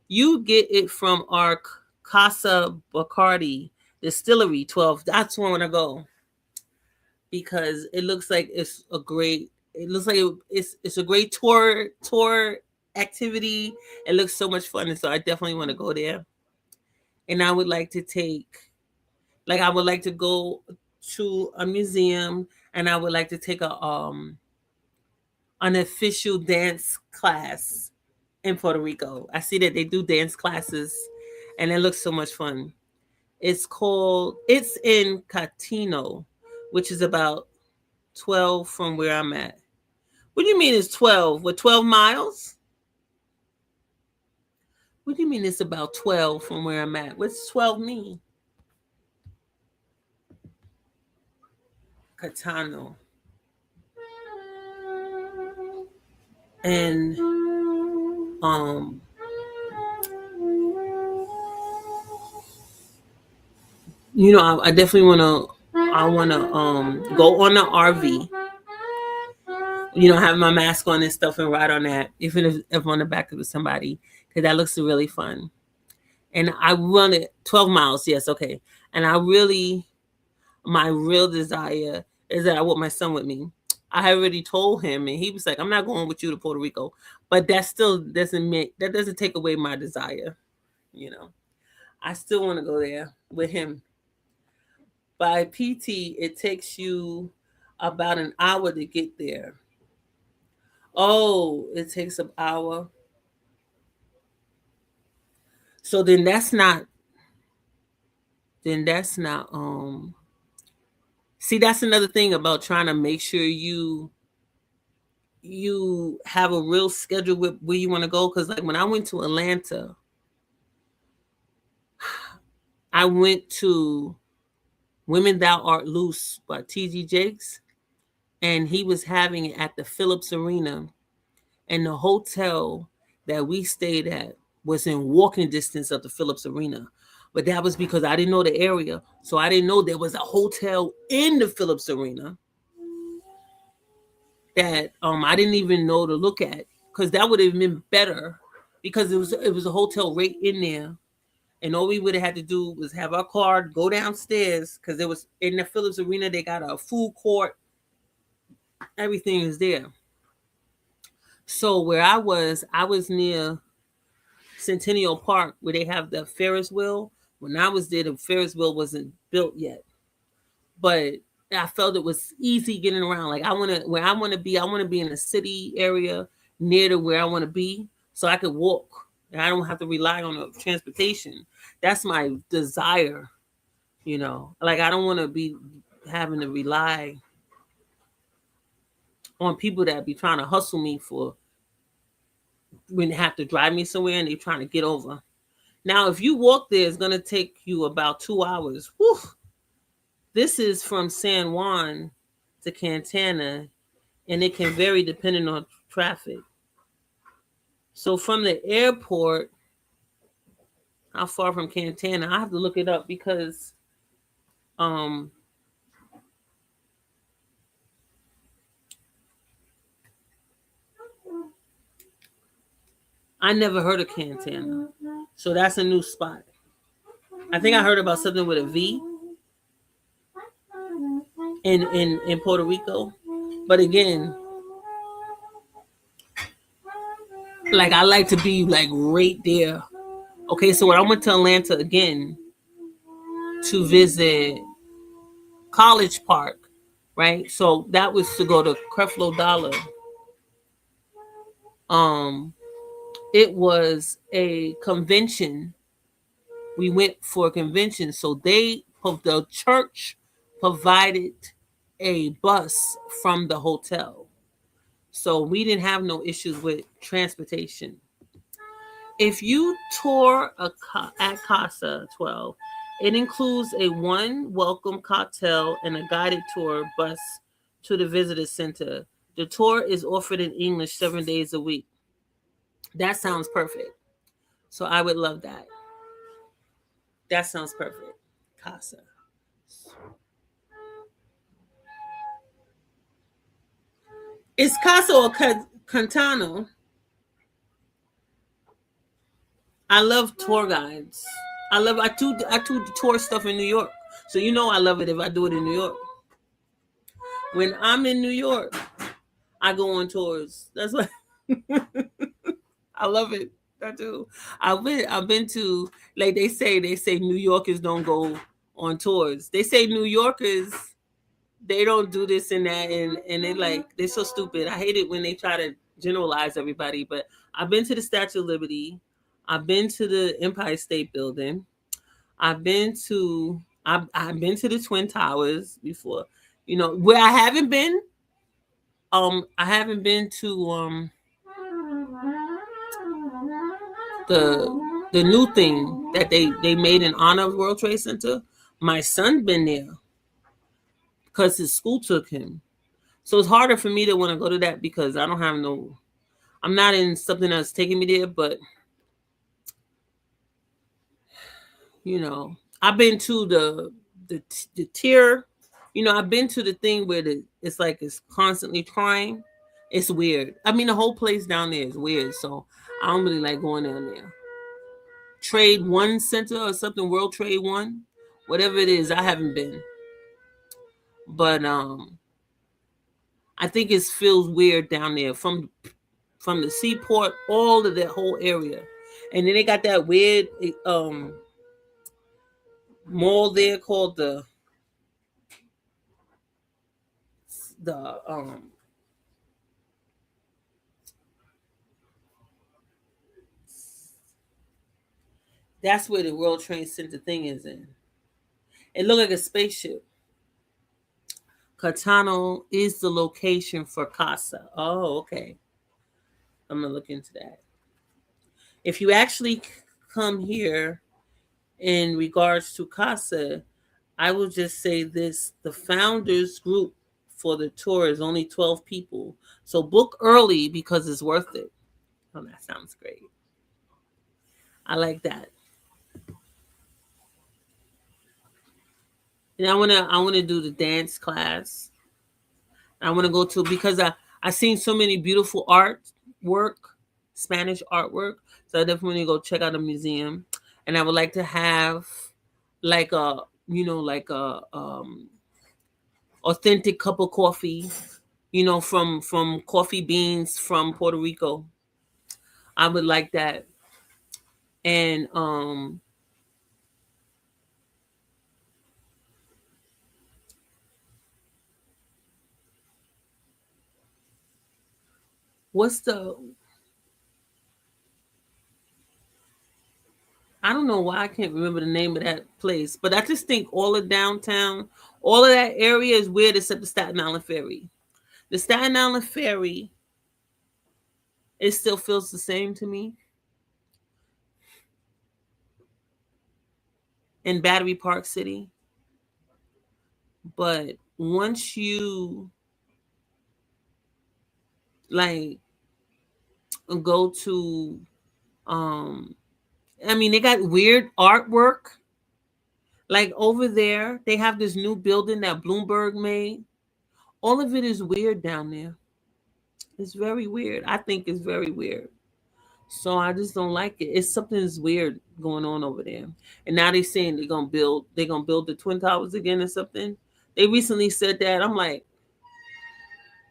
S1: You get it from our Casa Bacardi Distillery 12. That's where I want to go because it looks like it's a great. It looks like it's a great tour activity. It looks so much fun, and so I definitely want to go there. And I would like to I would like to go to a museum, and I would like to take an official dance class in Puerto Rico. I see that they do dance classes and it looks so much fun. It's in Catino, which is about 12 from where I'm at. What do you mean it's 12? What, 12 miles? What do you mean it's about 12 from where I'm at? What's 12 mean? Catano. And I definitely want to go on the RV. Have my mask on and stuff and ride on that, even if on the back of somebody, because that looks really fun. And I run it 12 miles, yes, okay. And my real desire is that I want my son with me. I already told him, and he was like, "I'm not going with you to Puerto Rico," but that still doesn't take away my desire. I still want to go there with him. By PT, it takes you about an hour to get there. Oh, it takes an hour. So then that's not. See, that's another thing about trying to make sure you have a real schedule with where you want to go. Because like when I went to Atlanta, I went to Women Thou Art Loose by T.G. Jakes, and he was having it at the Phillips Arena, and the hotel that we stayed at was in walking distance of the Phillips Arena. But that was because I didn't know the area, so I didn't know there was a hotel in the Phillips Arena that I didn't even know to look at, because that would have been better, because it was a hotel right in there. And all we would have had to do was have our car, go downstairs, because it was in the Phillips Arena. They got a food court. Everything is there. So where I was near Centennial Park, where they have the Ferris wheel. When I was there, the Ferris wheel wasn't built yet. But I felt it was easy getting around. Like I want to be in a city area near to where I want to be, so I could walk. And I don't have to rely on the transportation. That's my desire, Like I don't want to be having to rely on people that be trying to hustle me for when they have to drive me somewhere and they're trying to get over. Now, if you walk there, it's going to take you about 2 hours. Whew. This is from San Juan to Cantana, and it can vary depending on traffic. So from the airport, how far from Cantana? I have to look it up because um I never heard of Cantana. So that's a new spot. I think I heard about something with a V in Puerto Rico. But again, like I like to be like right there. Okay, so when I went to Atlanta again to visit College Park, right? So that was to go to Creflo Dollar. Um, it was a convention. We went for a convention, so the church provided a bus from the hotel, so we didn't have no issues with transportation. If you tour at Casa 12, it includes a one welcome cocktail and a guided tour bus to the visitor center. The tour is offered in English 7 days a week. That sounds perfect. So I would love that. That sounds perfect. Casa. It's Casa or Cantano. I love tour guides. I do tour stuff in New York. So you know I love it if I do it in New York. When I'm in New York, I go on tours. That's what I love it. I do. I've been to, like they say New Yorkers don't go on tours. They say New Yorkers they don't do this and that and they're so stupid. I hate it when they try to generalize everybody, but I've been to the Statue of Liberty. I've been to the Empire State Building. I've been to the Twin Towers before. You know, where I haven't been to the new thing that they made in honor of World Trade Center. My son been there because his school took him. So it's harder for me to want to go to that because I don't have no. I'm not in something that's taking me there, but you know, I've been to the tier. You know, I've been to the thing where it's like it's constantly trying. It's weird. I mean, the whole place down there is weird, so I don't really like going down there. Trade One Center or something, World Trade One, whatever it is, I haven't been. But I think it feels weird down there from the seaport, all of that whole area, and then they got that weird mall there called the that's where the World Trade Center thing is in. It looked like a spaceship. Catano is the location for Casa. Oh, okay. I'm gonna look into that. If you actually come here in regards to Casa, I will just say this: the founders group for the tour is only 12 people, so book early because it's worth it. Oh, that sounds great. I like that. And I wanna do the dance class. I want to go to because I seen so many beautiful artwork, Spanish artwork. So I definitely go check out a museum, and I would like to have like a like a authentic cup of coffee, from coffee beans from Puerto Rico. I would like that, and what's the I don't know why I can't remember the name of that place, but I just think all of downtown, all of that area is weird except the Staten Island Ferry. The Staten Island Ferry, it still feels the same to me. in Battery Park City. But once you like go to I mean, they got weird artwork. Like over there, they have this new building that Bloomberg made. All of it is weird down there. It's very weird. I think it's very weird. So I just don't like it. It's something's weird going on over there. And now they're saying they're gonna build the Twin Towers again or something. They recently said that. I'm like,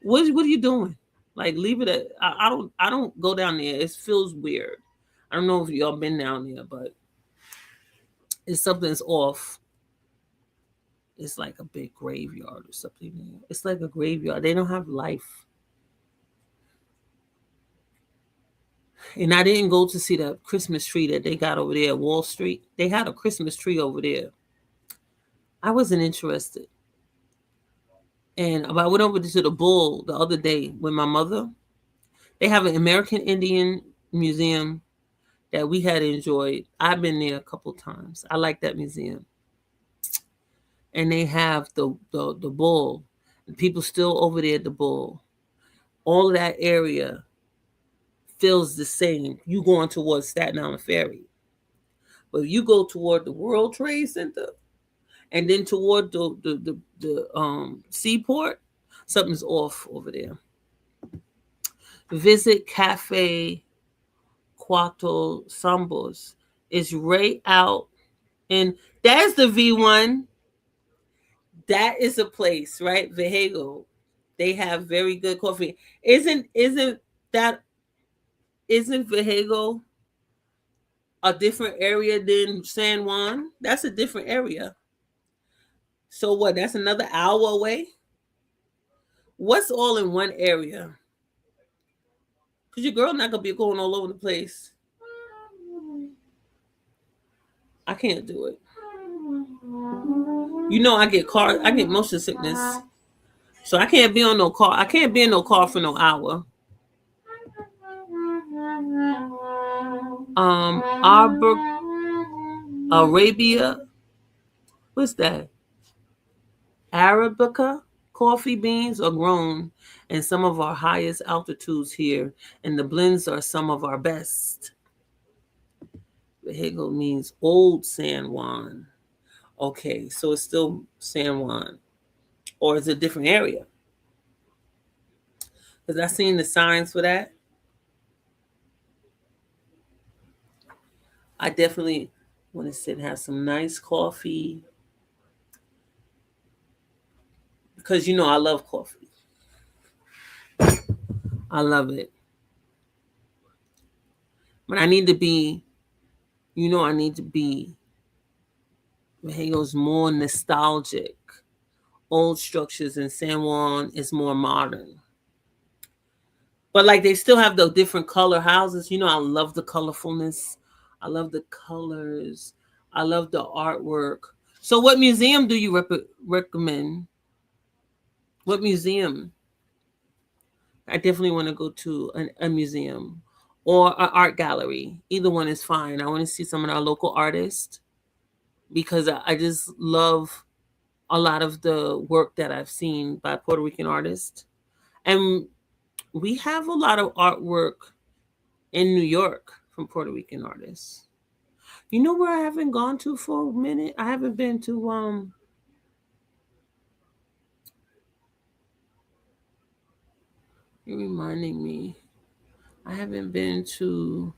S1: what are you doing? Like leave it at I don't go down there. It feels weird. I don't know if y'all been down there, but it's something's off. It's like a big graveyard or something there. It's like a graveyard. They don't have life. And I didn't go to see the Christmas tree that they got over there at Wall Street. They had a Christmas tree over there. I wasn't interested. And I went over to the Bull the other day with my mother. They have an American Indian museum that we had enjoyed. I've been there a couple times. I like that museum. And they have the Bull. And people still over there at the Bull. All of that area feels the same. You going towards Staten Island Ferry. But if you go toward the World Trade Center and then toward the seaport, something's off over there. Visit Cafe Cuatro Sambos. It's right out, and that's the V1. That is a place, right? Vehego. They have very good coffee. Isn't Vehego a different area than San Juan? That's a different area. So what? That's another hour away. What's all in one area? Cause your girl not gonna be going all over the place. I can't do it. You know, I get motion sickness, so I can't be on no car. I can't be in no car for no hour. Arabia. What's that? Arabica coffee beans are grown in some of our highest altitudes here, and the blends are some of our best. Vehego means old San Juan. Okay, so it's still San Juan, or is it a different area? Because I seen the signs for that. I definitely want to sit and have some nice coffee. Because you know I love coffee. I love it. But I need to be, Vahego's more nostalgic. Old structures in San Juan is more modern. But like they still have the different color houses. You know, I love the colorfulness. I love the colors. I love the artwork. So what museum do you recommend? What museum? I definitely want to go to a museum or an art gallery. Either one is fine. I want to see some of our local artists because I just love a lot of the work that I've seen by Puerto Rican artists. And we have a lot of artwork in New York from Puerto Rican artists. You know where I haven't gone to for a minute? I haven't been to you're reminding me. I haven't been to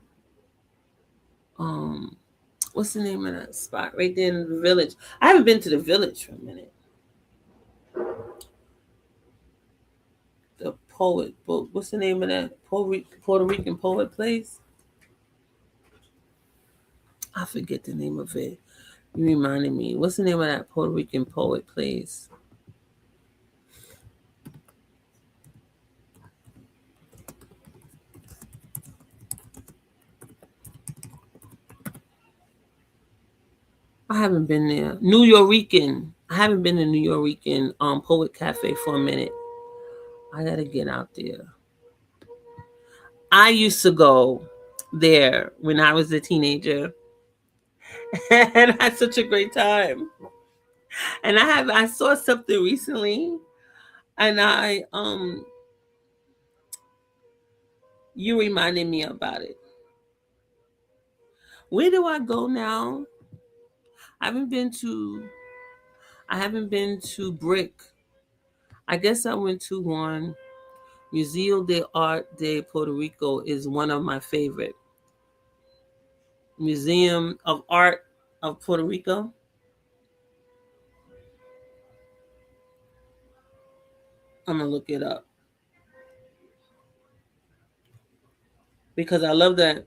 S1: what's the name of that spot right there in the Village? I haven't been to the Village for a minute. The poet book. What's the name of that Puerto Rican poet place? I forget the name of it. You reminded me. What's the name of that Puerto Rican poet place? I haven't been there. New Yorican. I haven't been to New Yorican Poet Cafe for a minute. I gotta get out there. I used to go there when I was a teenager, and I had such a great time. And I saw something recently, and you reminded me about it. Where do I go now? I haven't been to I haven't been to Brick. I guess I went to one. Museo de Art de Puerto Rico is one of my favorite. Museum of Art of Puerto Rico. I'm gonna look it up because I love that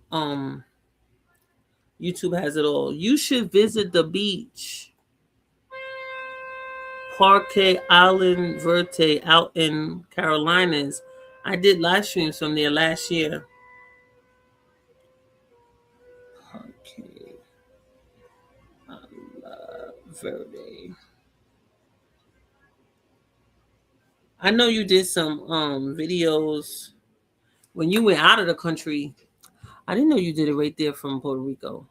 S1: YouTube has it all. You should visit the beach. Parque Island Verte out in Carolinas. I did live streams from there last year. Parque Island Verde. I know you did some videos when you went out of the country. I didn't know you did it right there from Puerto Rico.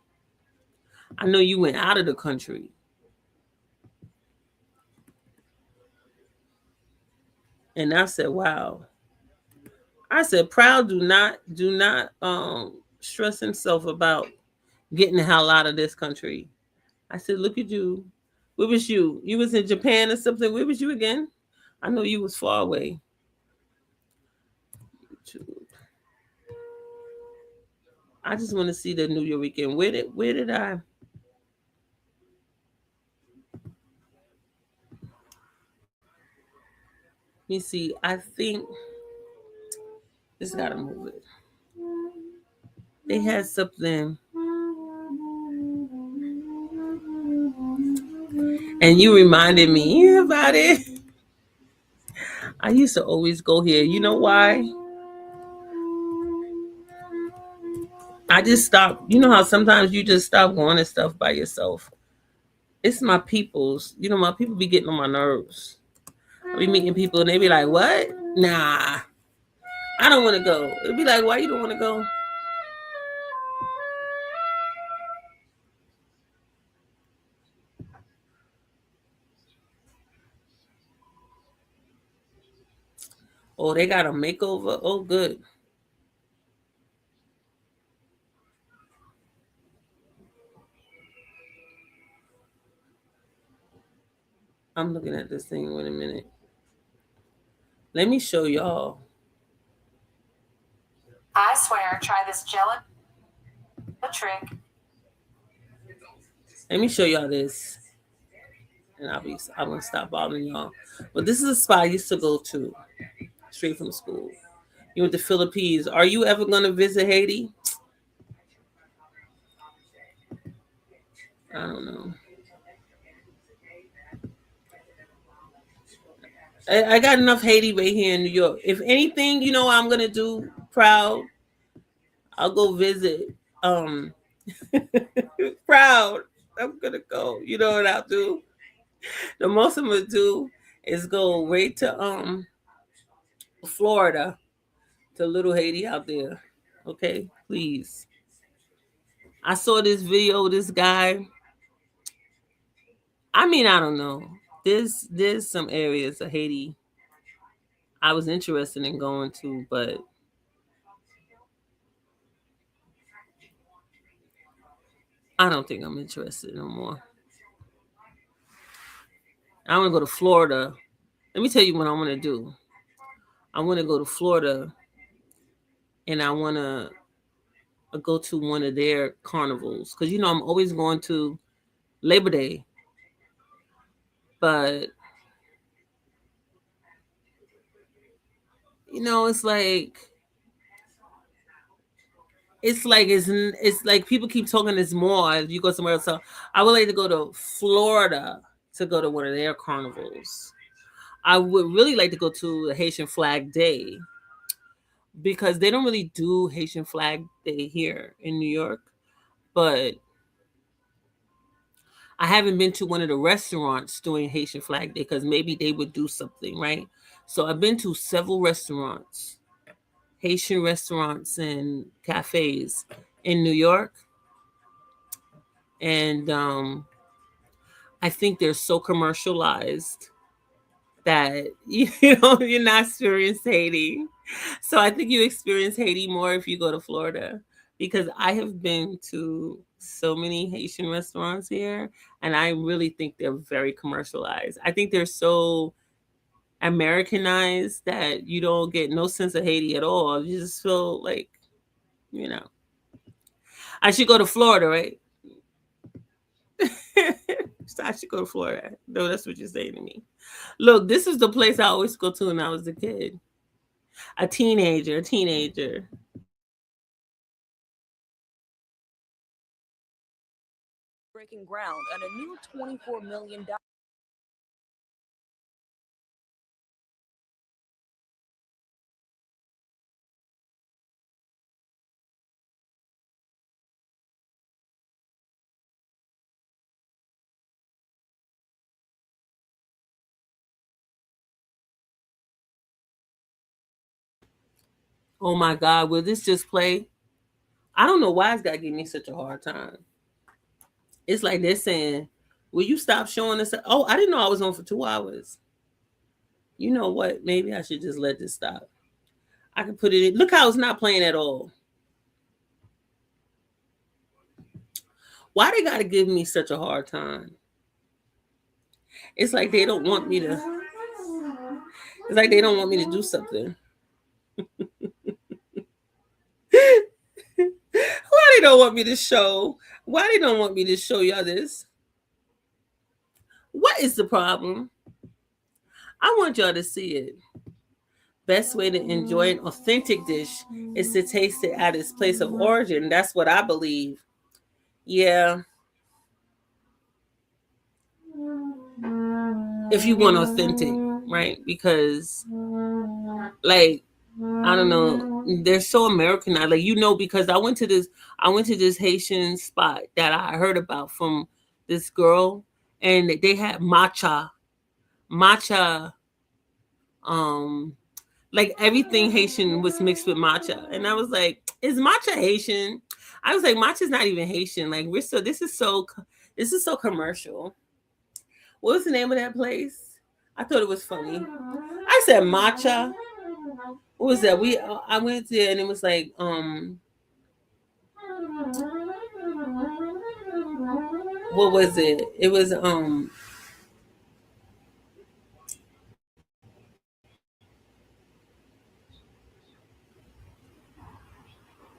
S1: I know you went out of the country. And I said, wow. I said, Proud do not stress himself about getting the hell out of this country. I said, look at you. Where was you? You was in Japan or something. Where was you again? I know you was far away. YouTube. I just want to see the New York weekend. Where did I? Let me see. I think just gotta move it. They had something. And you reminded me about it. I used to always go here. You know why? I just stopped. You know how sometimes you just stop going to stuff by yourself. It's my people's. You know, my people be getting on my nerves. I be meeting people and they be like, what? Nah, I don't want to go. It'd be like, why you don't want to go? Oh, they got a makeover. Oh, good. I'm looking at this thing. Wait a minute. Let me show y'all.
S17: I swear, try this jello trick.
S1: Let me show y'all this. And I'm gonna stop bothering y'all. But this is a spot I used to go to straight from school. You went to Philippines. Are you ever gonna visit Haiti? I don't know. I got enough Haiti right here in New York. If anything, you know what I'm gonna do, Proud. I'll go visit. Proud. I'm gonna go. You know what I'll do? The most I'm gonna do is go right to Florida, to little Haiti out there. Okay, please. I saw this video. This guy. I mean, I don't know. There's some areas of Haiti I was interested in going to, but I don't think I'm interested no more. I want to go to Florida. Let me tell you what I want to do. I want to go to Florida, and I want to go to one of their carnivals because I'm always going to Labor Day, but it's like people keep talking this more if you go somewhere else. So I would like to go to Florida to go to one of their carnivals. I would really like to go to the Haitian Flag Day because they don't really do Haitian Flag Day here in New York, but I haven't been to one of the restaurants doing Haitian Flag Day because maybe they would do something, right? So I've been to several restaurants, Haitian restaurants and cafes in New York. and I think they're so commercialized that you're not experiencing Haiti. So I think you experience Haiti more if you go to Florida, because I have been to so many Haitian restaurants here, and I really think they're very commercialized. I think they're so Americanized that you don't get no sense of Haiti at all. You just feel like, you know, I should go to Florida, right? So I should go to Florida. No, that's what you're saying to me. Look, this is the place I always go to when I was a kid. A teenager.
S4: Breaking ground on a new $24 million.
S1: Oh my God, will this just play? I don't know why it's got to give me such a hard time. It's like they're saying, will you stop showing us? Oh, I didn't know I was on for 2 hours. You know what? Maybe I should just let this stop. I can put it in. Look how it's not playing at all. Why they got to give me such a hard time? It's like they don't want me to. It's like they don't want me to do something. Why they don't want me to show? Why they don't want me to show y'all this? What is the problem? I want y'all to see it. Best way to enjoy an authentic dish is to taste it at its place of origin. That's what I believe. Yeah. If you want authentic, right? Because, like, I don't know, they're so Americanized. Like, because I went to this Haitian spot that I heard about from this girl, and they had matcha, um, like everything Haitian was mixed with matcha, and I was like, "Is matcha Haitian?" I was like, "Matcha's not even Haitian. Like, we're so this is so commercial." What was the name of that place? I thought it was funny. I said matcha. What was that? I went there and it was like what was it? It was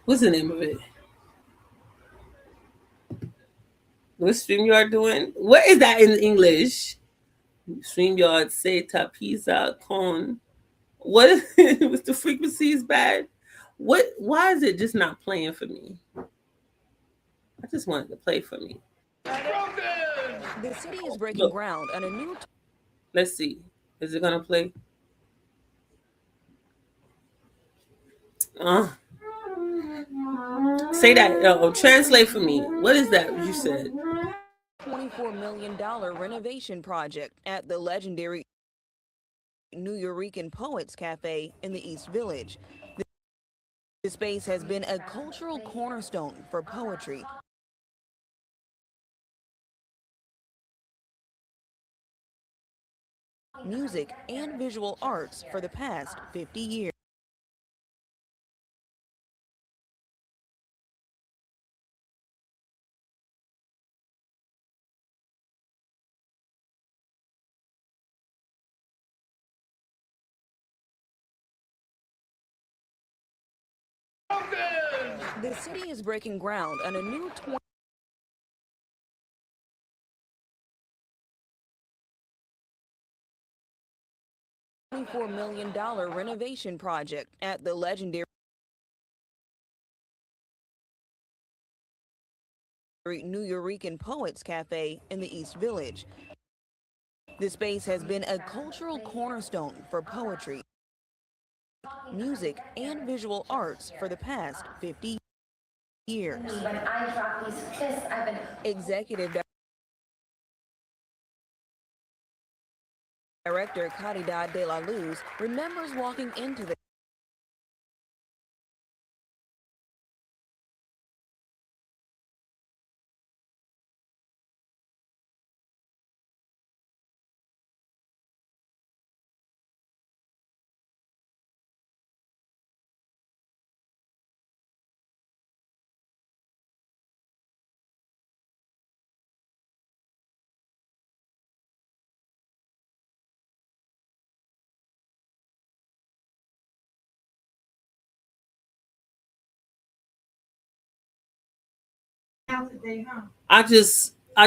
S1: what's the name of it? What's StreamYard doing? What is that in English? StreamYard say tapiza con. What was the frequency is bad? Why is it just not playing for me? I just wanted to play for me.
S4: The city is breaking
S1: Look,
S4: ground on a new.
S1: let's see. Is it gonna play? Uh, Say that. Translate for me. What is that you said?
S4: $24 million renovation project at the legendary New Eurekan Poets Cafe in the East Village. The space has been a cultural cornerstone for poetry, music, and visual arts for the past 50 years. The city is breaking ground on a new $24 million renovation project at the legendary New Eurekan Poets Cafe in the East Village. The space has been a cultural cornerstone for poetry, music, and visual arts for the past 50 years.
S18: When I drop these kiss, I've been
S4: Executive Director Caridad de la Luz remembers walking into the
S15: today, huh?
S1: I'm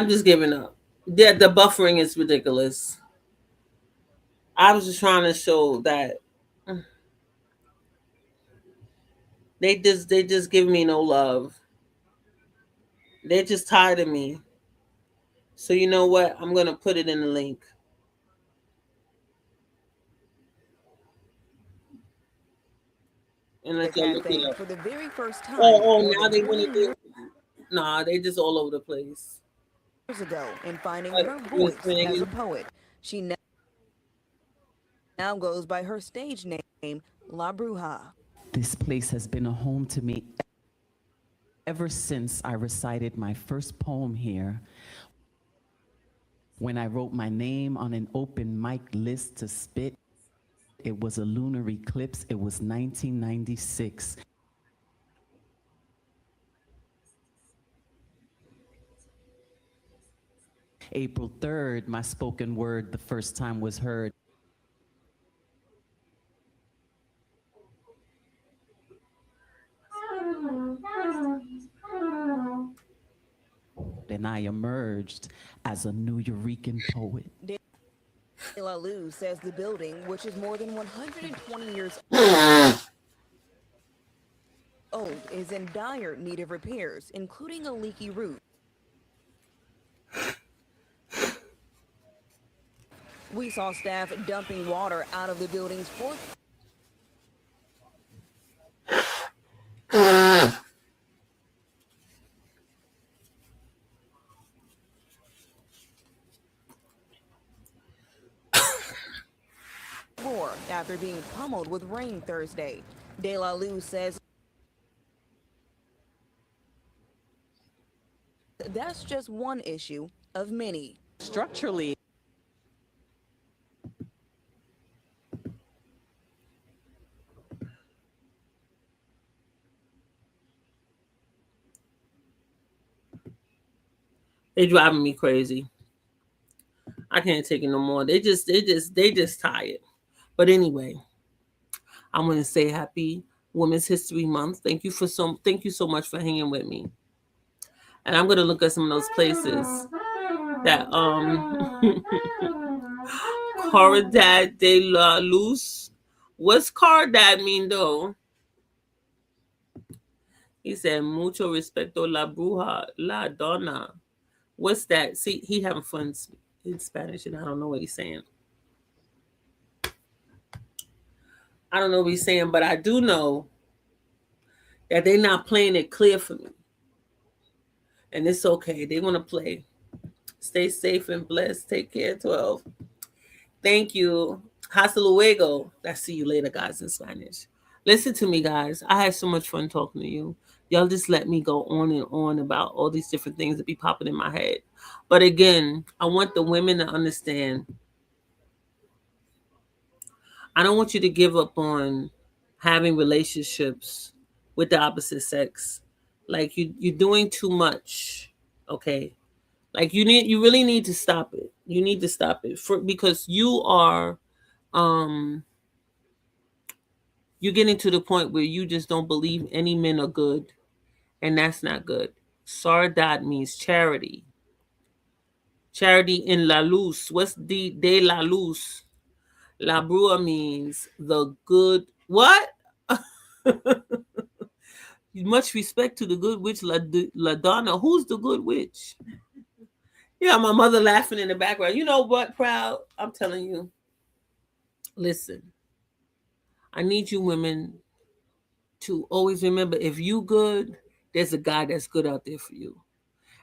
S1: just giving up. Yeah, the buffering is ridiculous. I was just trying to show that they just give me no love. They're just tired of me. So you know what? I'm gonna put it in the link. And let y'all look it up.
S19: For the very first time,
S1: Now they want to do. Nah, they just all over the place.
S19: years ago in finding
S1: But
S19: her
S1: Miss
S19: voice as a
S1: Megan,
S19: poet. She now goes by her stage name, La Bruja.
S20: This place has been a home to me ever since I recited my first poem here. When I wrote my name on an open mic list to spit, it was a lunar eclipse. It was 1996. April 3rd, my spoken word the first time was heard. And I emerged as a New Eurekan poet.
S19: De La Luz says the building, which is more than 120 years old, is in dire need of repairs, including a leaky roof. We saw staff dumping water out of the building's fourth floor after being pummeled with rain Thursday. De La Luz says that's just one issue of many.
S20: Structurally,
S1: they driving me crazy. I can't take it no more. They just tired. But anyway, I want to say happy Women's History Month. Thank you so much for hanging with me. And I'm gonna look at some of those places that Caridad de la Luz. What's Caridad mean though? He said mucho respeto la bruja, la donna. What's that? See, he having fun in Spanish and I don't know what he's saying. I don't know what he's saying, but I do know that they're not playing it clear for me. And it's okay. They want to play. Stay safe and blessed. Take care, 12. Thank you. Hasta luego. I see you later, guys, in Spanish. Listen to me, guys. I had so much fun talking to you. Y'all just let me go on and on about all these different things that be popping in my head. But again, I want the women to understand. I don't want you to give up on having relationships with the opposite sex. Like you're doing too much. Okay. Like you really need to stop it. You need to stop it because you are you're getting to the point where you just don't believe any men are good, and that's not good. Sardat means charity. Charity in La Luz. What's de la Luz? La Brua means the good. What? Much respect to the good witch La Donna. Who's the good witch? Yeah, my mother laughing in the background. You know what, Proud? I'm telling you. Listen, I need you women to always remember if you good, there's a guy that's good out there for you.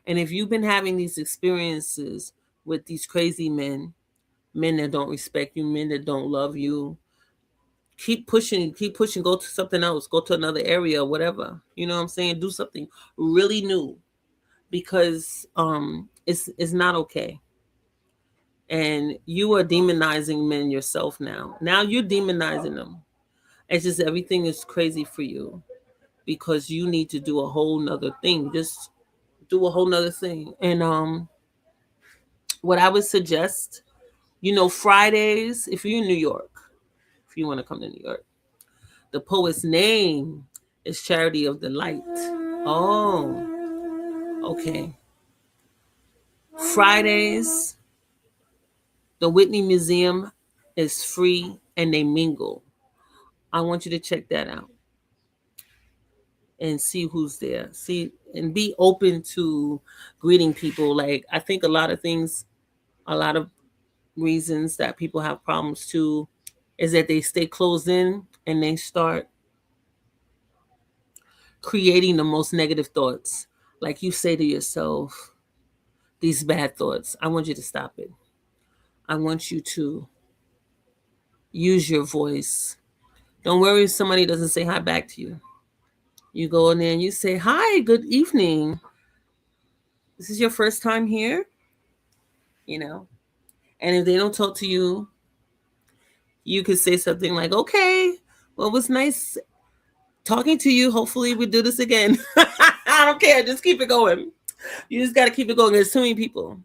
S1: And if you've been having these experiences with these crazy men that don't respect you, men that don't love you, keep pushing, go to something else, go to another area or whatever. You know what I'm saying? Do something really new because it's not okay. And you are demonizing men yourself now. Now you're demonizing them. It's just everything is crazy for you because you need to do a whole nother thing. Just do a whole nother thing. And what I would suggest, Fridays, if you're in New York, if you want to come to New York, the poet's name is Charity of the Light. Oh, Okay. Fridays, the Whitney Museum is free and they mingle. I want you to check that out and see who's there. See and be open to greeting people. Like I think a lot of things, a lot of reasons that people have problems too is that they stay closed in and they start creating the most negative thoughts. Like you say to yourself, these bad thoughts. I want you to stop it. I want you to use your voice. Don't worry if somebody doesn't say hi back to you. You go in there and you say, "Hi, good evening. This is your first time here?" You know? And if they don't talk to you, you could say something like, "Okay, well, it was nice talking to you. Hopefully we do this again." I don't care. Just keep it going. You just got to keep it going. There's too many people.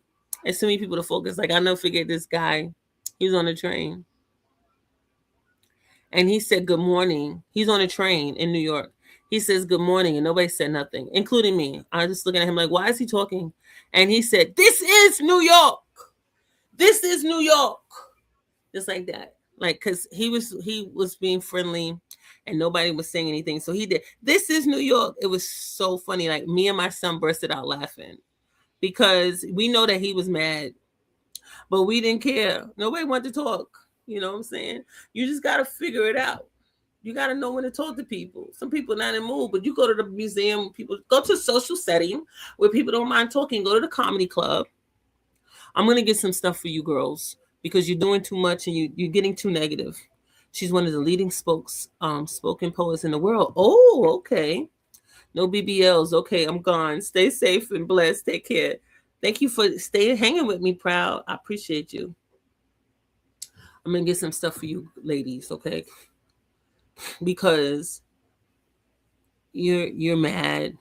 S1: There's too many people to focus. Like, I never forget this guy. He was on a train. And he said, "Good morning." He's on a train in New York. He says, "Good morning." And nobody said nothing, including me. I was just looking at him like, why is he talking? And he said, "This is New York. This is New York." Just like that. Like, because he was being friendly and nobody was saying anything. So he did, "This is New York." It was so funny. Like, me and my son bursted out laughing because we know that he was mad, but we didn't care. Nobody wanted to talk. You know what I'm saying? You just got to figure it out. You got to know when to talk to people. Some people not in the mood, but you go to the museum, people go to a social setting where people don't mind talking. Go to the comedy club. I'm going to get some stuff for you girls because you're doing too much and you're getting too negative. She's one of the leading spoken poets in the world. Oh, okay. No BBLs. Okay, I'm gone. Stay safe and blessed. Take care. Thank you for staying hanging with me, Proud. I appreciate you. I'm going to get some stuff for you ladies, okay? Because you're mad.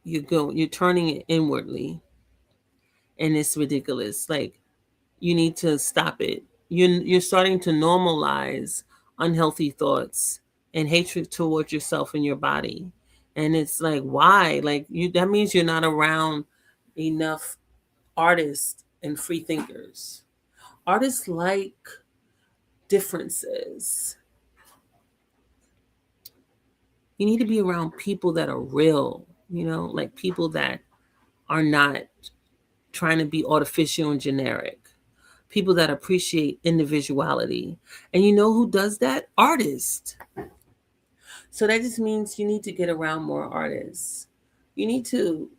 S1: You're turning it inwardly and it's ridiculous. Like, you need to stop it. You're starting to normalize unhealthy thoughts and hatred towards yourself and your body. And it's like, why? Like, that means you're not around enough artists and free thinkers. Artists like differences. You need to be around people that are real, like people that are not trying to be artificial and generic. People that appreciate individuality. And you know who does that? Artists. So that just means you need to get around more artists. You need to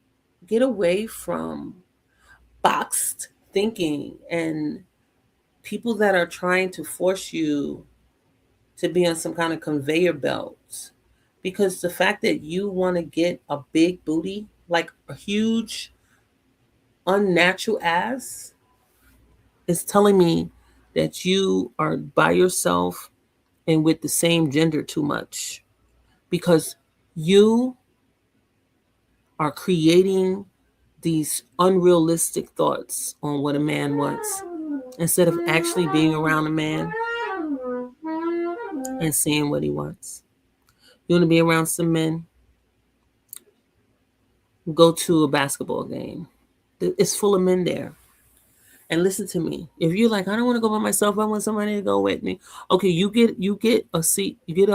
S1: get away from boxed thinking and people that are trying to force you to be on some kind of conveyor belt. Because the fact that you want to get a big booty, like a huge, unnatural ass, is telling me that you are by yourself and with the same gender too much. Because you are creating these unrealistic thoughts on what a man wants instead of actually being around a man and seeing what he wants. You want to be around some men? Go to a basketball game. It's full of men there. And listen to me. If you're like, I don't want to go by myself, I want somebody to go with me. Okay, you get a seat. You get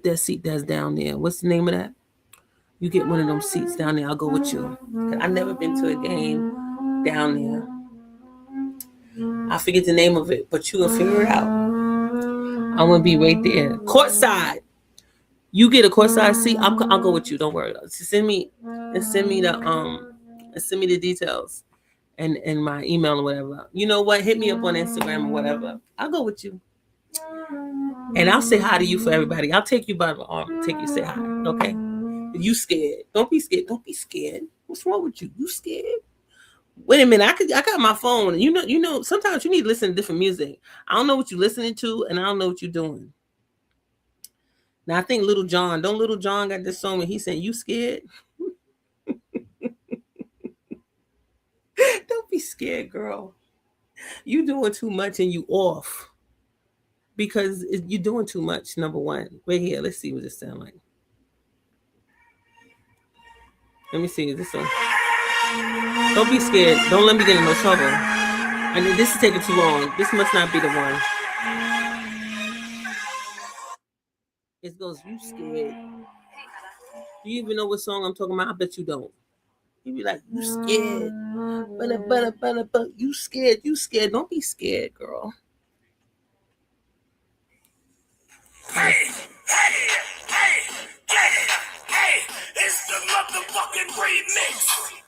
S1: that seat that's down there. What's the name of that? You get one of them seats down there. I'll go with you. I've never been to a game down there. I forget the name of it, but you will figure it out. I'm gonna be right there, courtside. You get a courtside seat. I'll go with you. Don't worry. Send me the details and my email or whatever. You know what? Hit me up on Instagram or whatever. I'll go with you. And I'll say hi to you for everybody. I'll take you by the arm. Take you say hi. Okay? You scared. Don't be scared. Don't be scared. What's wrong with you? You scared? Wait a minute. I got my phone. You know, sometimes you need to listen to different music. I don't know what you're listening to, and I don't know what you're doing. Now I think Little John got this song where he said, "You scared?" Don't be scared, girl. You doing too much and you off. Because you're doing too much, number one. Wait here, let's see what this sound like. Let me see this one. Don't be scared. Don't let me get in no trouble. And this is taking too long. This must not be the one. It goes, you scared. Do you even know what song I'm talking about? I bet you don't. You be like, you scared. But you scared. You scared. Don't be scared, girl.
S21: Hey, it's the motherfucking remix.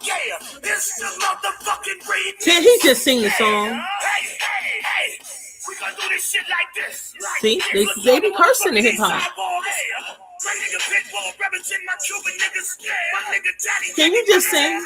S21: Yeah, it's the motherfucking remix.
S1: Can he just sing the song?
S21: Hey, we gonna do this shit like this.
S1: See, they be cursing in hip hop. Can you just sing?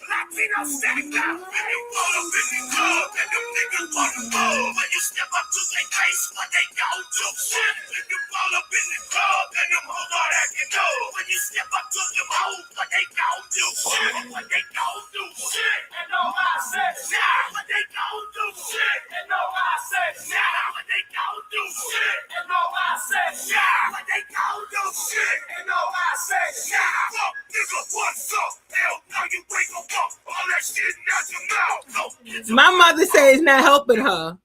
S21: Latino stack up, and you pull up in the club, and them niggas wanna move. When you step up to their face, what they gon' do? Shit, if you pull up in the club, and them hoes all acting know. When you step up to them hoes, what they gon' do? Shit, what they gon' do? Shit, and no I said, nah, what they gon' do? Shit, and no I said, nah, what they gon' do? Shit, and no I said, nah, what they gon' do? Shit, and no I said, nah, fuck, nigga, what's up? Hell, now you wake up. All that shit out your mouth.
S1: My mother says it's not helping her.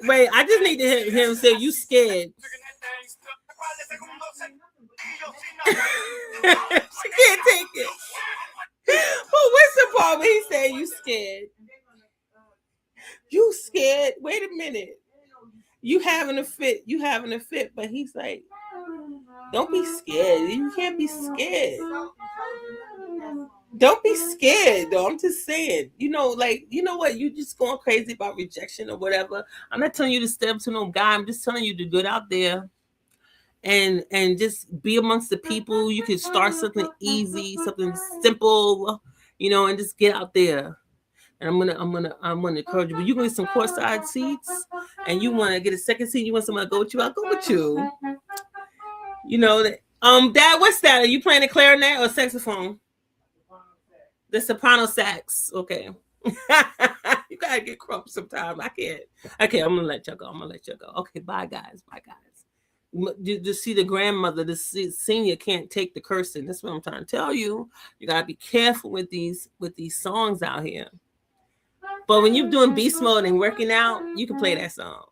S1: Wait, I just need to hear him say you scared. She can't take it. But what's the part where he said you scared? You scared? Wait a minute. You having a fit. You having a fit. But he's like, don't be scared. You can't be scared. Don't be scared, though. I'm just saying, you know what? You just going crazy about rejection or whatever. I'm not telling you to step to no guy. I'm just telling you to get out there and just be amongst the people. You can start something easy, something simple, and just get out there. And I'm gonna encourage you. But you can get some courtside seats, and you want to get a second seat. You want someone to go with you? I'll go with you. Dad, what's that? Are you playing the clarinet or saxophone? The soprano sax. Okay. You gotta get crump sometime. I can't. Okay, I'm gonna let you go. Okay, bye guys. You see, the grandmother, the senior can't take the cursing. That's what I'm trying to tell you. You gotta be careful with these songs out here. But when you're doing beast mode and working out, you can play that song.